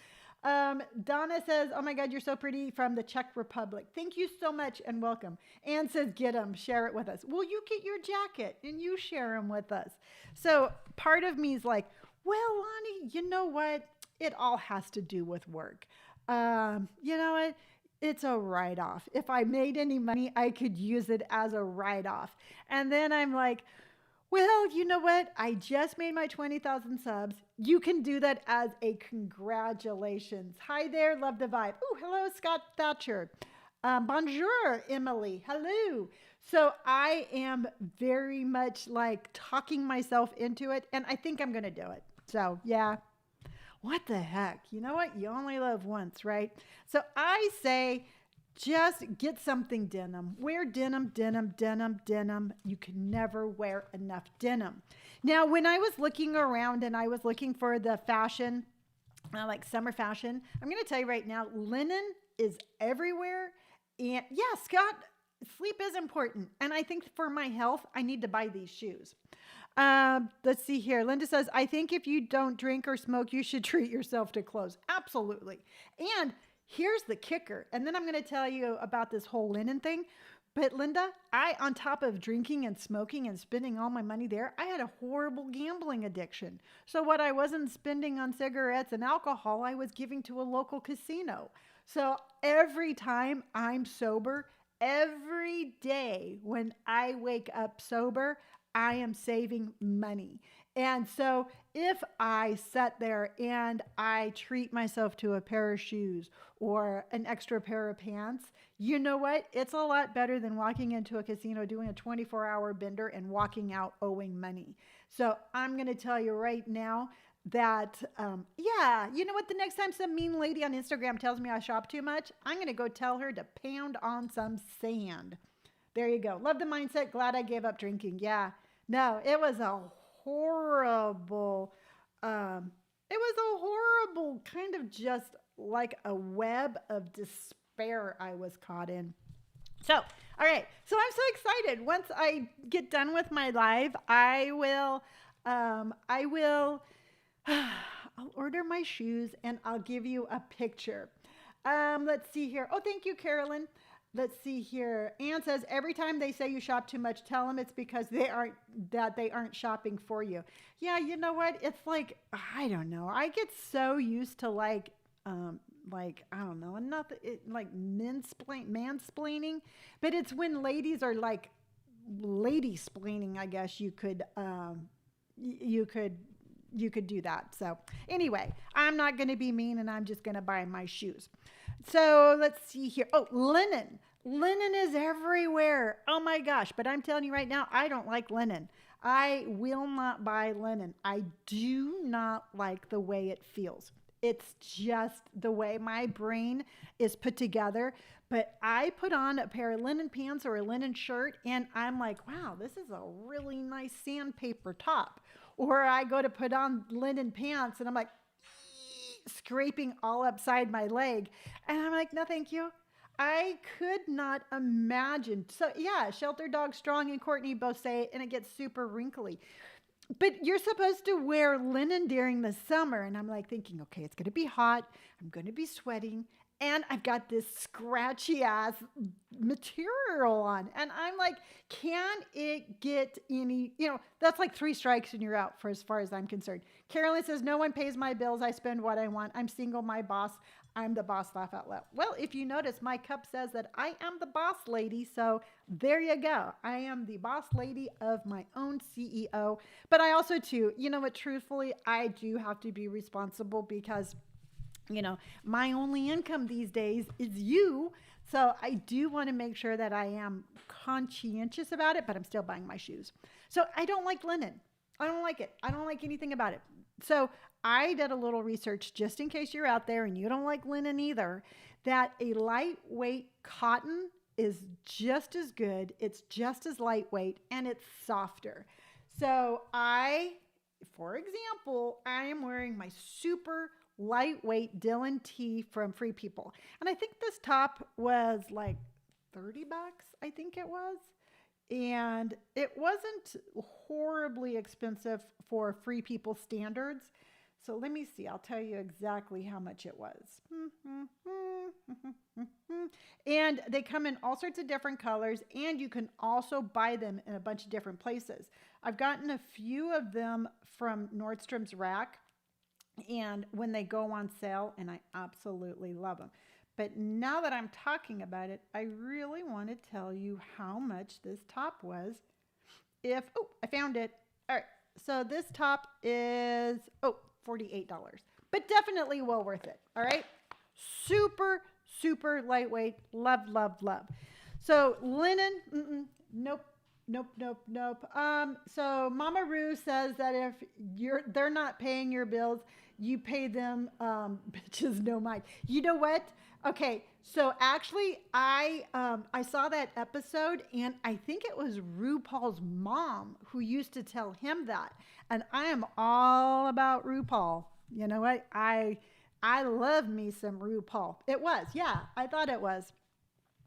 Speaker 1: Donna says, oh my God, you're so pretty, from the Czech Republic. Thank you so much and welcome. Anne says, get them, share it with us. Well, you get your jacket and you share them with us. So part of me is like, well, Lonnie, you know what? It all has to do with work. You know what? It's a write-off. If I made any money, I could use it as a write-off. And then I'm like, well, you know what? I just made my 20,000 subs. You can do that as a congratulations. Hi there. Love the vibe. Oh, hello, Scott Thatcher. Bonjour, Emily. Hello. So I am very much like talking myself into it, and I think I'm going to do it. So yeah. What the heck? You know what? You only live once, right? So I say, just get something denim. Wear denim, denim, denim, denim. You can never wear enough denim. Now, when I was looking around and I was looking for the fashion, like summer fashion, I'm going to tell you right now, linen is everywhere. And yeah, Scott, sleep is important. And I think for my health, I need to buy these shoes. Let's see here. Linda says, I think if you don't drink or smoke, you should treat yourself to clothes. Absolutely. And here's the kicker. And then I'm going to tell you about this whole linen thing. But Linda, on top of drinking and smoking and spending all my money there, I had a horrible gambling addiction. So what I wasn't spending on cigarettes and alcohol, I was giving to a local casino. So every time I'm sober, every day when I wake up sober, I am saving money. And so if I sit there and I treat myself to a pair of shoes or an extra pair of pants, you know what? It's a lot better than walking into a casino doing a 24-hour bender and walking out owing money. So I'm going to tell you right now that, you know what? The next time some mean lady on Instagram tells me I shop too much, I'm going to go tell her to pound on some sand. There you go. Love the mindset. Glad I gave up drinking. Yeah. No, it was a horrible, kind of just like a web of despair I was caught in. So, all right. So I'm so excited. Once I get done with my live, I'll order my shoes and I'll give you a picture. Let's see here. Oh, thank you, Carolyn. Let's see here. Ann says, every time they say you shop too much, tell them it's because they aren't shopping for you. Yeah, you know what? It's like, I don't know. I get so used to I don't know, mansplaining, but it's when ladies are like lady-splaining, I guess you could do that. So anyway, I'm not going to be mean and I'm just going to buy my shoes. So let's see here. Oh, linen. Linen is everywhere. Oh my gosh. But I'm telling you right now, I don't like linen. I will not buy linen. I do not like the way it feels. It's just the way my brain is put together. But I put on a pair of linen pants or a linen shirt and I'm like, wow, this is a really nice sandpaper top. Or I go to put on linen pants and I'm like, scraping all upside my leg. And I'm like, no, thank you. I could not imagine. So yeah, Shelter Dog Strong and Courtney both say it and it gets super wrinkly. But you're supposed to wear linen during the summer. And I'm like thinking, okay, it's going to be hot. I'm going to be sweating. And I've got this scratchy ass material on. And I'm like, can it get any, that's like 3 strikes and you're out for as far as I'm concerned. Carolyn says, no one pays my bills. I spend what I want. I'm single, my boss. I'm the boss, laugh out loud. Well, if you notice, my cup says that I am the boss lady. So there you go. I am the boss lady of my own CEO. But I also too, truthfully, I do have to be responsible because my only income these days is you. So I do want to make sure that I am conscientious about it, but I'm still buying my shoes. So I don't like linen. I don't like it. I don't like anything about it. So I did a little research just in case you're out there and you don't like linen either, that a lightweight cotton is just as good. It's just as lightweight and it's softer. So for example, I am wearing my super lightweight Dylan tee from Free People. And I think this top was like $30, I think it was. And it wasn't horribly expensive for Free People standards. So let me see. I'll tell you exactly how much it was. And they come in all sorts of different colors, and you can also buy them in a bunch of different places. I've gotten a few of them from Nordstrom's Rack, and when they go on sale, and I absolutely love them. But now that I'm talking about it, I really want to tell you how much this top was. I found it. All right. So this top is, $48, but definitely well worth it. All right. Super, super lightweight. Love, love, love. So linen, nope. So Mama Roo says that if they're not paying your bills, you pay them, bitches no mind. You know what? Okay. So actually I saw that episode and I think it was RuPaul's mom who used to tell him that. And I am all about RuPaul. You know what? I love me some RuPaul. It was. Yeah. I thought it was.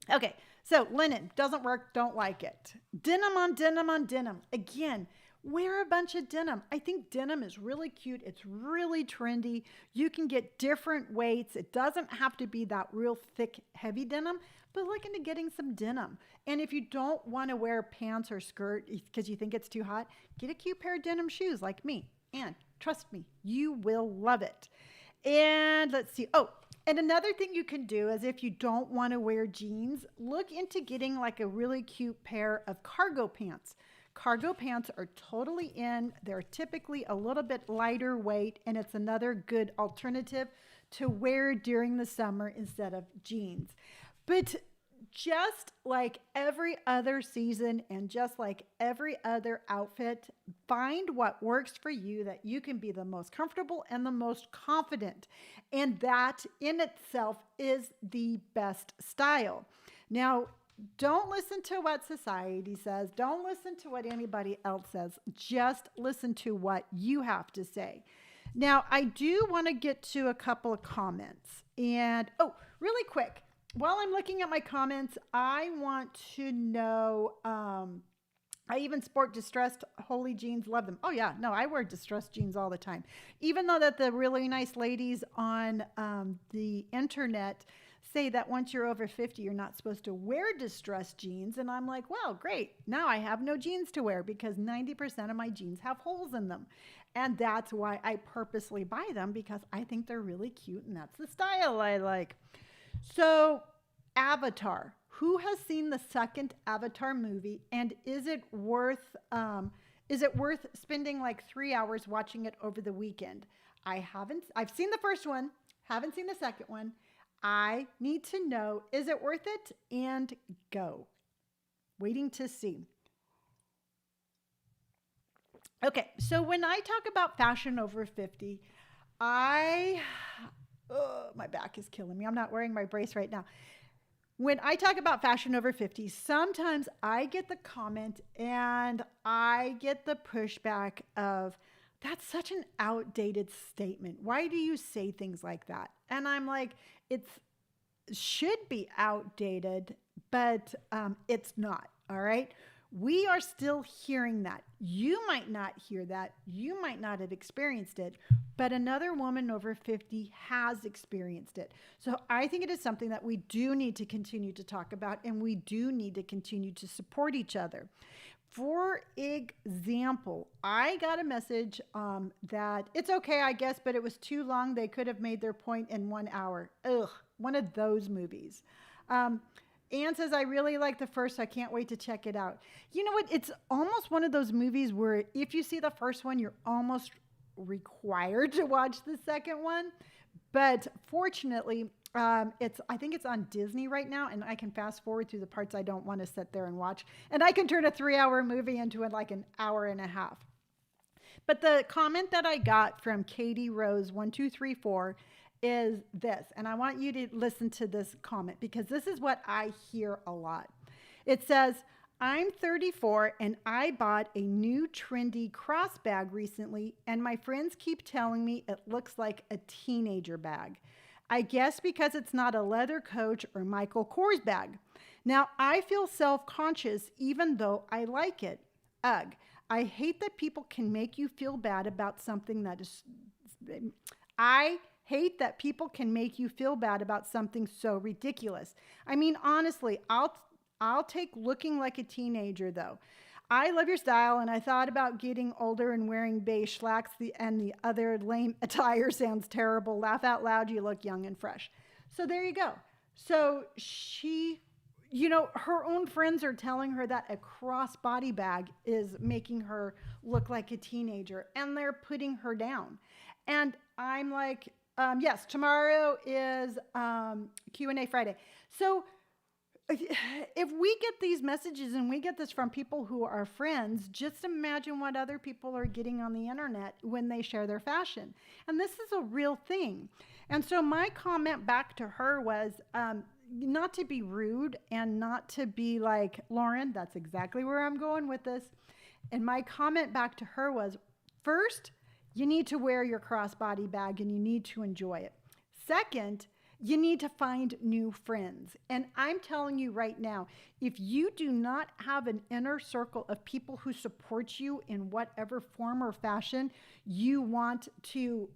Speaker 1: Okay. So linen doesn't work. Don't like it. Denim on denim on denim. Again, wear a bunch of denim. I think denim is really cute. It's really trendy. You can get different weights. It doesn't have to be that real thick, heavy denim, but look into getting some denim. And if you don't want to wear pants or skirt because you think it's too hot, get a cute pair of denim shoes like me. And trust me, you will love it. And let's see. Oh, and another thing you can do is if you don't want to wear jeans, look into getting like a really cute pair of cargo pants. Cargo pants are totally in. They're typically a little bit lighter weight, and it's another good alternative to wear during the summer instead of jeans. But just like every other season and just like every other outfit, find what works for you that you can be the most comfortable and the most confident. And that in itself is the best style. Now, don't listen to what society says. Don't listen to what anybody else says. Just listen to what you have to say. Now, I do want to get to a couple of comments. And, oh, really quick. While I'm looking at my comments, I want to know, I even sport distressed holy jeans, love them. Oh yeah, no, I wear distressed jeans all the time. Even though that the really nice ladies on the internet say that once you're over 50, you're not supposed to wear distressed jeans. And I'm like, well, great. Now I have no jeans to wear because 90% of my jeans have holes in them. And that's why I purposely buy them, because I think they're really cute and that's the style I like. So, Avatar. Who has seen the second Avatar movie, and is it worth spending like 3 hours watching it over the weekend? I haven't. I've seen the first one, haven't seen the second one. I need to know, is it worth it? And go. Waiting to see. Okay, so when I talk about fashion over 50, my back is killing me. I'm not wearing my brace right now. When I talk about fashion over 50, sometimes I get the comment and I get the pushback of, that's such an outdated statement. Why do you say things like that? And I'm like, it should be outdated, but it's not, all right? We are still hearing that. You might not hear that. You might not have experienced it, but another woman over 50 has experienced it. So I think it is something that we do need to continue to talk about, and we do need to continue to support each other. For example, I got a message that it's okay, I guess, but it was too long. They could have made their point in 1 hour. Ugh, one of those movies. Anne says, I really like the first. I can't wait to check it out. You know what? It's almost one of those movies where if you see the first one, you're almost required to watch the second one. But fortunately, I think it's on Disney right now, and I can fast forward through the parts I don't want to sit there and watch. And I can turn a 3-hour movie into like an hour and a half. But the comment that I got from Katie Rose 1234 is this, and I want you to listen to this comment because this is what I hear a lot. It says, I'm 34 and I bought a new trendy cross bag recently, and my friends keep telling me it looks like a teenager bag. I guess because it's not a leather Coach or Michael Kors bag. Now I feel self-conscious even though I like it. Ugh, I hate that people can make you feel bad about something that is... I hate that people can make you feel bad about something so ridiculous. I mean, honestly, I'll take looking like a teenager though. I love your style, and I thought about getting older and wearing beige slacks, and the other lame attire sounds terrible. Laugh out loud, you look young and fresh. So there you go. So she, her own friends are telling her that a crossbody bag is making her look like a teenager, and they're putting her down. And I'm like, yes, tomorrow is Q&A Friday. So if we get these messages and we get this from people who are friends, just imagine what other people are getting on the internet when they share their fashion. And this is a real thing. And so my comment back to her was not to be rude and not to be like, Lauren, that's exactly where I'm going with this. And my comment back to her was, first, you need to wear your crossbody bag and you need to enjoy it. Second, You need to find new friends. And I'm telling you right now, if you do not have an inner circle of people who support you in whatever form or fashion you want to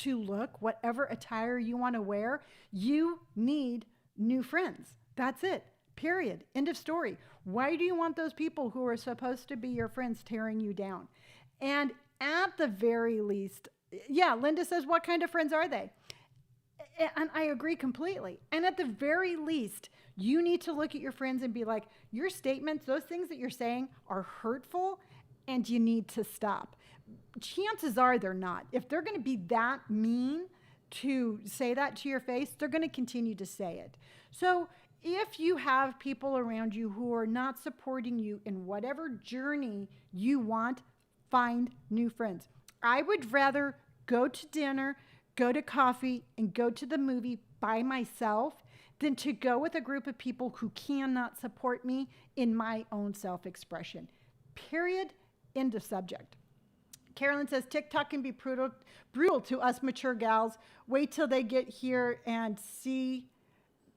Speaker 1: look, whatever attire you want to wear, you need new friends. That's it. Period. End of story. Why do you want those people who are supposed to be your friends tearing you down? And at the very least, yeah, Linda says, what kind of friends are they? And I agree completely. And at the very least, you need to look at your friends and be like, your statements, those things that you're saying are hurtful and you need to stop. Chances are they're not. If they're going to be that mean to say that to your face, they're going to continue to say it. So if you have people around you who are not supporting you in whatever journey you want, find new friends. I would rather go to dinner, go to coffee, and go to the movie by myself than to go with a group of people who cannot support me in my own self-expression. Period. End of subject. Carolyn says, TikTok can be brutal to us mature gals. Wait till they get here and see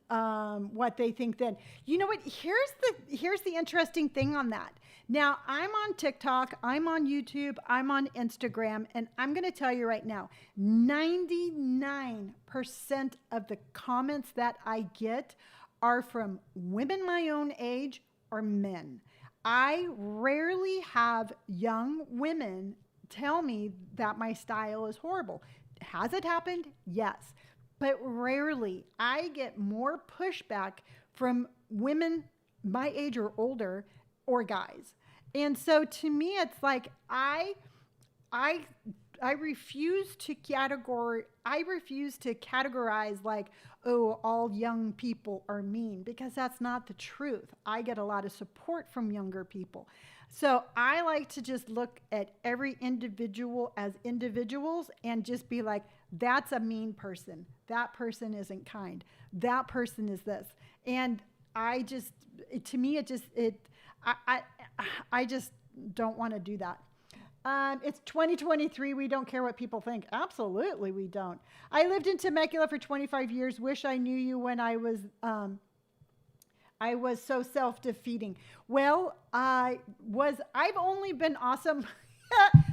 Speaker 1: what they think then. You know what? Here's the interesting thing on that. Now, I'm on TikTok, I'm on YouTube, I'm on Instagram, and I'm going to tell you right now, 99% of the comments that I get are from women my own age or men. I rarely have young women tell me that my style is horrible. Has it happened? Yes. But rarely. I get more pushback from women my age or older or guys. And so to me, it's like I refuse to categorize like, oh, all young people are mean, because that's not the truth. I get a lot of support from younger people. So I like to just look at every individual as individuals and just be like, that's a mean person. That person isn't kind. That person is this. And I just don't want to do that. It's 2023. We don't care what people think. Absolutely, we don't. I lived in Temecula for 25 years. Wish I knew you when I was so self-defeating. Well, I've only been awesome.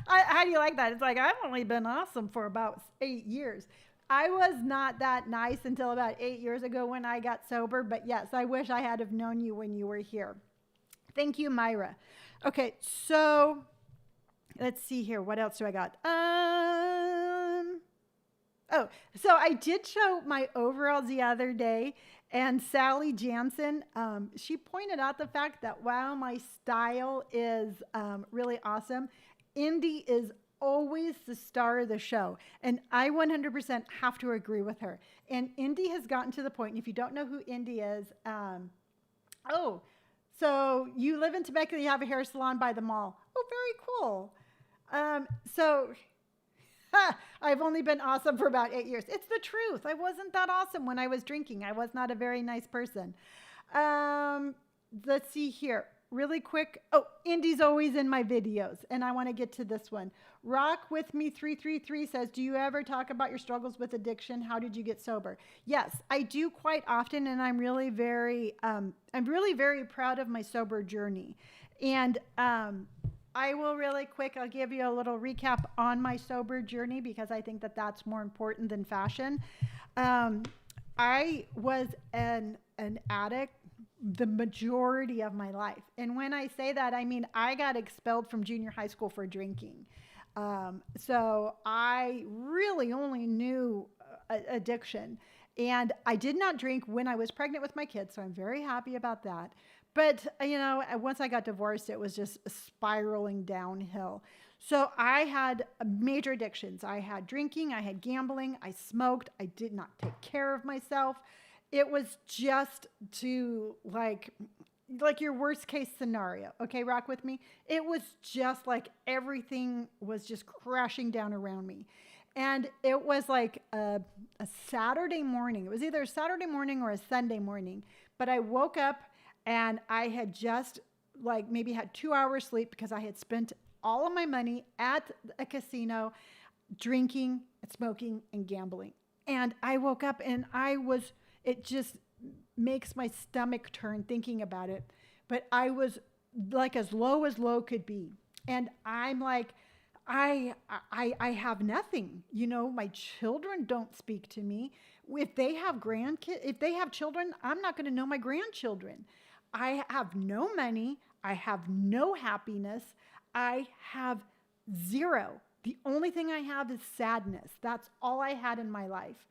Speaker 1: How do you like that? It's like, I've only been awesome for about 8 years. I was not that nice until about 8 years ago when I got sober. But yes, I wish I had have known you when you were here. Thank you, Myra. Okay, so let's see here. What else do I got? Oh, so I did show my overalls the other day, and Sally Jansen, she pointed out the fact that while my style is really awesome, Indy is always the star of the show. And I 100% have to agree with her. And Indy has gotten to the point, and if you don't know who Indy is, so you live in Temecula, you have a hair salon by the mall. Oh, very cool. I've only been awesome for about 8 years. It's the truth. I wasn't that awesome when I was drinking. I was not a very nice person. Let's see here. Really quick. Oh, Indy's always in my videos, and I want to get to this one. Rock with me 333 says, do you ever talk about your struggles with addiction? How did you get sober? Yes, I do quite often, and I'm really very proud of my sober journey. And I will really quick, I'll give you a little recap on my sober journey because I think that that's more important than fashion. I was an addict the majority of my life. And when I say that, I mean, I got expelled from junior high school for drinking. So I really only knew addiction. And I did not drink when I was pregnant with my kids, so I'm very happy about that. But, you know, once I got divorced, it was just spiraling downhill. So I had major addictions. I had drinking, I had gambling, I smoked, I did not take care of myself. It was just to like your worst case scenario. Okay, rock with me. It was just like everything was just crashing down around me. And it was like a Saturday morning. It was either a Saturday morning or a Sunday morning. But I woke up and I had just like maybe had 2 hours sleep because I had spent all of my money at a casino drinking, smoking, and gambling. And I woke up and it just makes my stomach turn thinking about it. But I was like as low could be. And I'm like, I have nothing. My children don't speak to me. If they have if they have children, I'm not going to know my grandchildren. I have no money. I have no happiness. I have zero. The only thing I have is sadness. That's all I had in my life.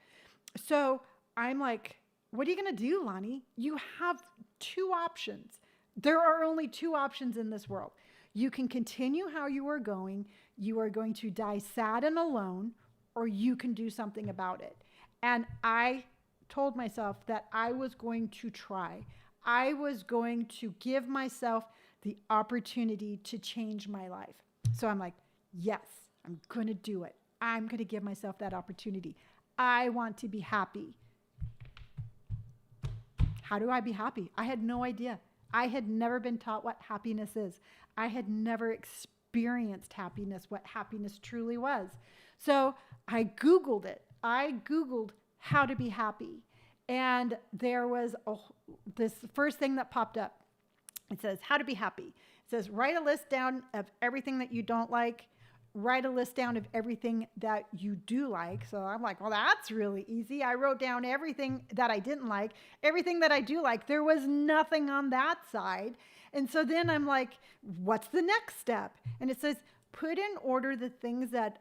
Speaker 1: So I'm like, what are you going to do, Lonni? You have two options. There are only two options in this world. You can continue how you are going. You are going to die sad and alone, or you can do something about it. And I told myself that I was going to try. I was going to give myself the opportunity to change my life. So I'm like, yes, I'm going to do it. I'm going to give myself that opportunity. I want to be happy. How do I be happy? I had no idea. I had never been taught what happiness is. I had never experienced happiness, what happiness truly was. So I Googled it. I Googled how to be happy. And there was this first thing that popped up. It says, how to be happy. It says, write a list down of everything that you don't like. Write a list down of everything that you do like. So I'm like, well, that's really easy. I wrote down everything that I didn't like, everything that I do like. There was nothing on that side. And so then I'm like, what's the next step? And it says, put in order the things that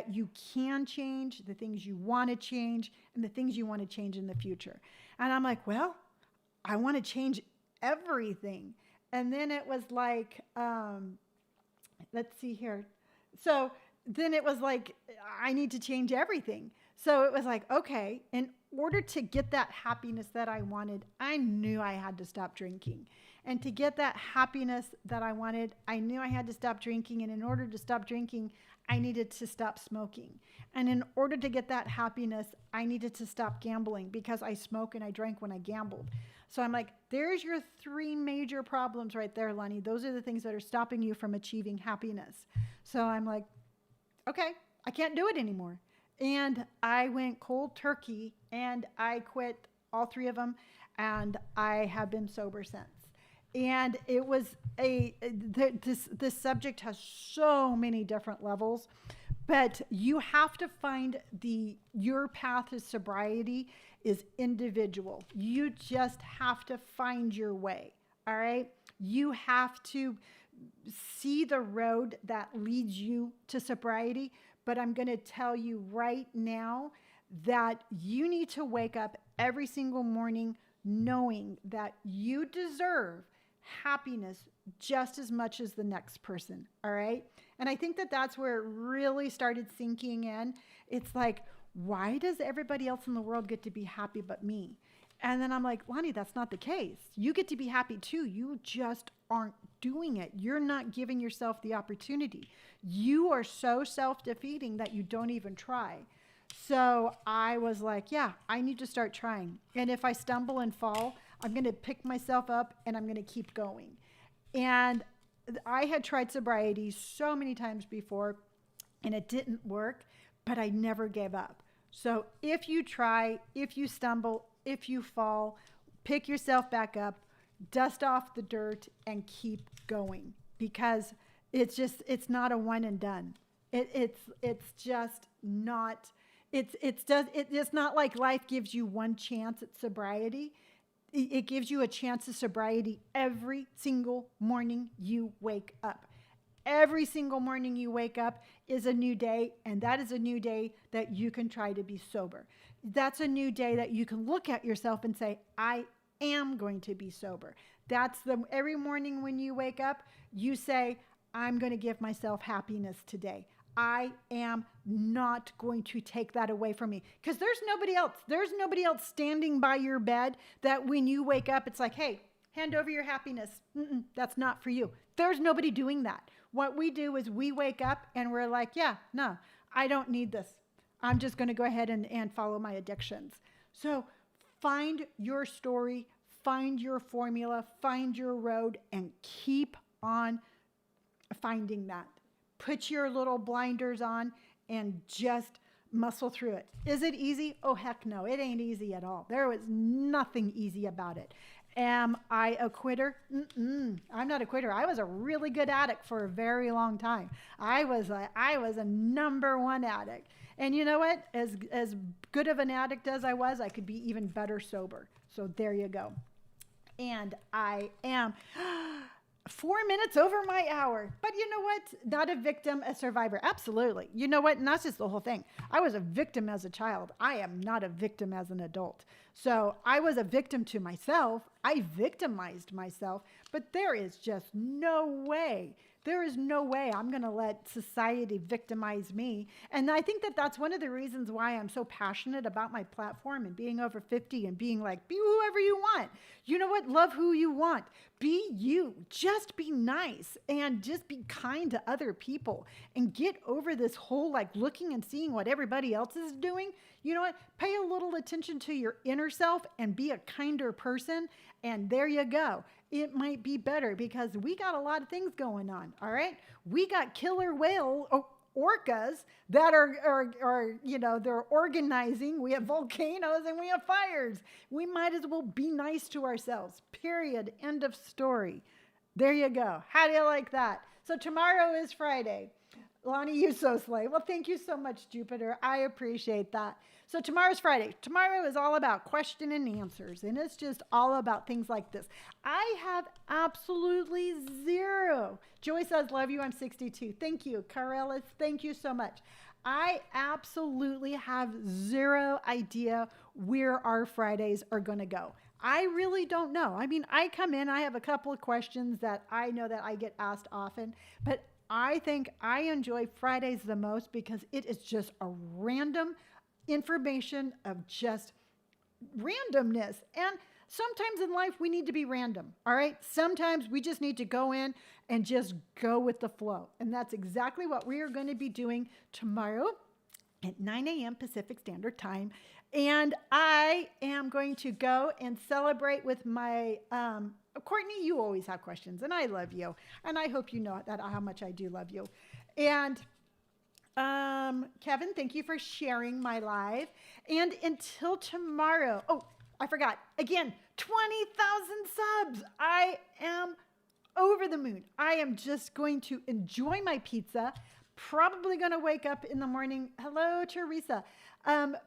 Speaker 1: you can change, the things you want to change, and the things you want to change in the future. And I'm like, well, I want to change everything. And then it was like, let's see here. So then it was like, I need to change everything. So it was like, okay, in order to get that happiness that I wanted, I knew I had to stop drinking. And to get that happiness that I wanted, I knew I had to stop drinking. And in order to stop drinking, I needed to stop smoking. And in order to get that happiness, I needed to stop gambling because I smoke and I drank when I gambled. So I'm like, there's your three major problems right there, Lonni. Those are the things that are stopping you from achieving happiness. So I'm like, okay, I can't do it anymore. And I went cold turkey and I quit all three of them. And I have been sober since. And it was this subject has so many different levels, but you have to find your path to sobriety is individual. You just have to find your way. All right. You have to see the road that leads you to sobriety. But I'm going to tell you right now that you need to wake up every single morning knowing that you deserve happiness just as much as the next person. All right. And I think that that's where it really started sinking in. It's like, why does everybody else in the world get to be happy but me? And then I'm like, Lonni, that's not the case. You get to be happy too. You just aren't doing it. You're not giving yourself the opportunity. You are so self-defeating that you don't even try. So I was like, yeah, I need to start trying. And if I stumble and fall, I'm going to pick myself up and I'm going to keep going. And I had tried sobriety so many times before and it didn't work, but I never gave up. So if you try, if you stumble, if you fall, pick yourself back up, dust off the dirt and keep going because it's not a one and done. It's just not, it's not like life gives you one chance at sobriety. It gives you a chance at sobriety every single morning you wake up. Every single morning you wake up is a new day, and that is a new day that you can try to be sober. That's a new day that you can look at yourself and say, I am going to be sober. Every morning when you wake up, you say, I'm going to give myself happiness today. I am not going to take that away from me because there's nobody else. There's nobody else standing by your bed that when you wake up, it's like, hey, hand over your happiness. That's not for you. There's nobody doing that. What we do is we wake up and we're like, yeah, no, I don't need this. I'm just going to go ahead and follow my addictions. So find your story, find your formula, find your road, and keep on finding that. Put your little blinders on and just muscle through it. Is it easy? Oh, heck no. It ain't easy at all. There was nothing easy about it. Am I a quitter? I'm not a quitter. I was a really good addict for a very long time. I was a number one addict. And you know what? As good of an addict as I was, I could be even better sober. So there you go. And I am 4 minutes over my hour. But you know what? Not a victim, a survivor. Absolutely. You know what? And that's just the whole thing. I was a victim as a child. I am not a victim as an adult. So I was a victim to myself. I victimized myself. But there is just no way. There is no way I'm going to let society victimize me. And I think that that's one of the reasons why I'm so passionate about my platform and being over 50 and being like, be whoever you want. You know what? Love who you want. Be you. Just be nice and just be kind to other people and get over this whole like looking and seeing what everybody else is doing. You know what? Pay a little attention to your inner self and be a kinder person. And there you go. It might be better because we got a lot of things going on. All right. We got killer whale orcas that are, you know, they're organizing. We have volcanoes and we have fires. We might as well be nice to ourselves. Period. End of story. There you go. How do you like that? So tomorrow is Friday. Lonni, you so slay. Well, thank you so much, Jupiter. I appreciate that. So tomorrow's Friday. Tomorrow is all about question and answers, and it's just all about things like this. I have absolutely zero. Joy says, love you, I'm 62. Thank you. Carellis, thank you so much. I absolutely have zero idea where our Fridays are going to go. I really don't know. I mean, I come in, I have a couple of questions that I know that I get asked often, but I think I enjoy Fridays the most because it is just a random information of just randomness. And sometimes in life we need to be random. All right. Sometimes we just need to go in and just go with the flow. And that's exactly what we are going to be doing tomorrow at 9 a.m. Pacific Standard Time. And I am going to go and celebrate with my, Courtney, you always have questions and I love you. And I hope you know that how much I do love you. And Kevin, thank you for sharing my live. And until tomorrow, oh, I forgot. Again, 20,000 subs. I am over the moon. I am just going to enjoy my pizza. Probably going to wake up in the morning. Hello, Teresa.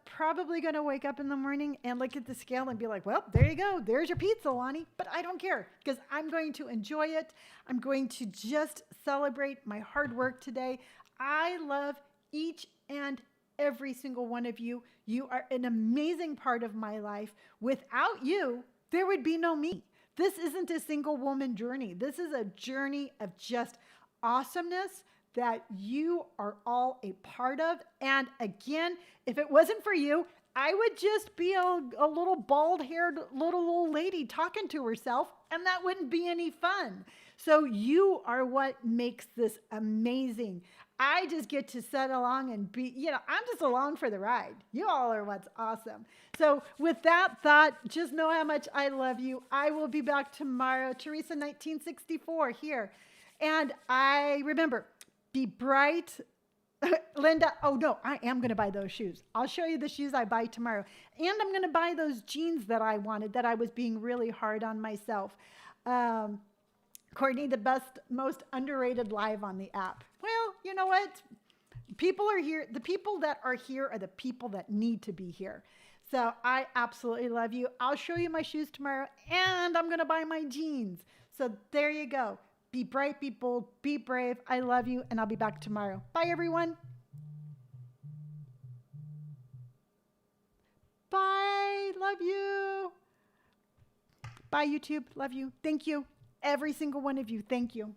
Speaker 1: Probably going to wake up in the morning and look at the scale and be like, well, there you go. There's your pizza, Lonni. But I don't care because I'm going to enjoy it. I'm going to just celebrate my hard work today. I love each and every single one of you. You are an amazing part of my life. Without you, there would be no me. This isn't a single woman journey. This is a journey of just awesomeness that you are all a part of. And again, if it wasn't for you, I would just be a little bald-haired little old lady talking to herself, and that wouldn't be any fun. So you are what makes this amazing. I just get to sit along and be, you know, I'm just along for the ride. You all are what's awesome. So with that thought, just know how much I love you. I will be back tomorrow. Teresa 1964 here. And I remember, be bright. Linda, oh no, I am going to buy those shoes. I'll show you the shoes I buy tomorrow. And I'm going to buy those jeans that I wanted, that I was being really hard on myself. Courtney, the best, most underrated live on the app. Well, you know what? People are here. The people that are here are the people that need to be here. So I absolutely love you. I'll show you my shoes tomorrow, and I'm going to buy my jeans. So there you go. Be bright, be bold, be brave. I love you, and I'll be back tomorrow. Bye, everyone. Bye. Love you. Bye, YouTube. Love you. Thank you. Every single one of you. Thank you.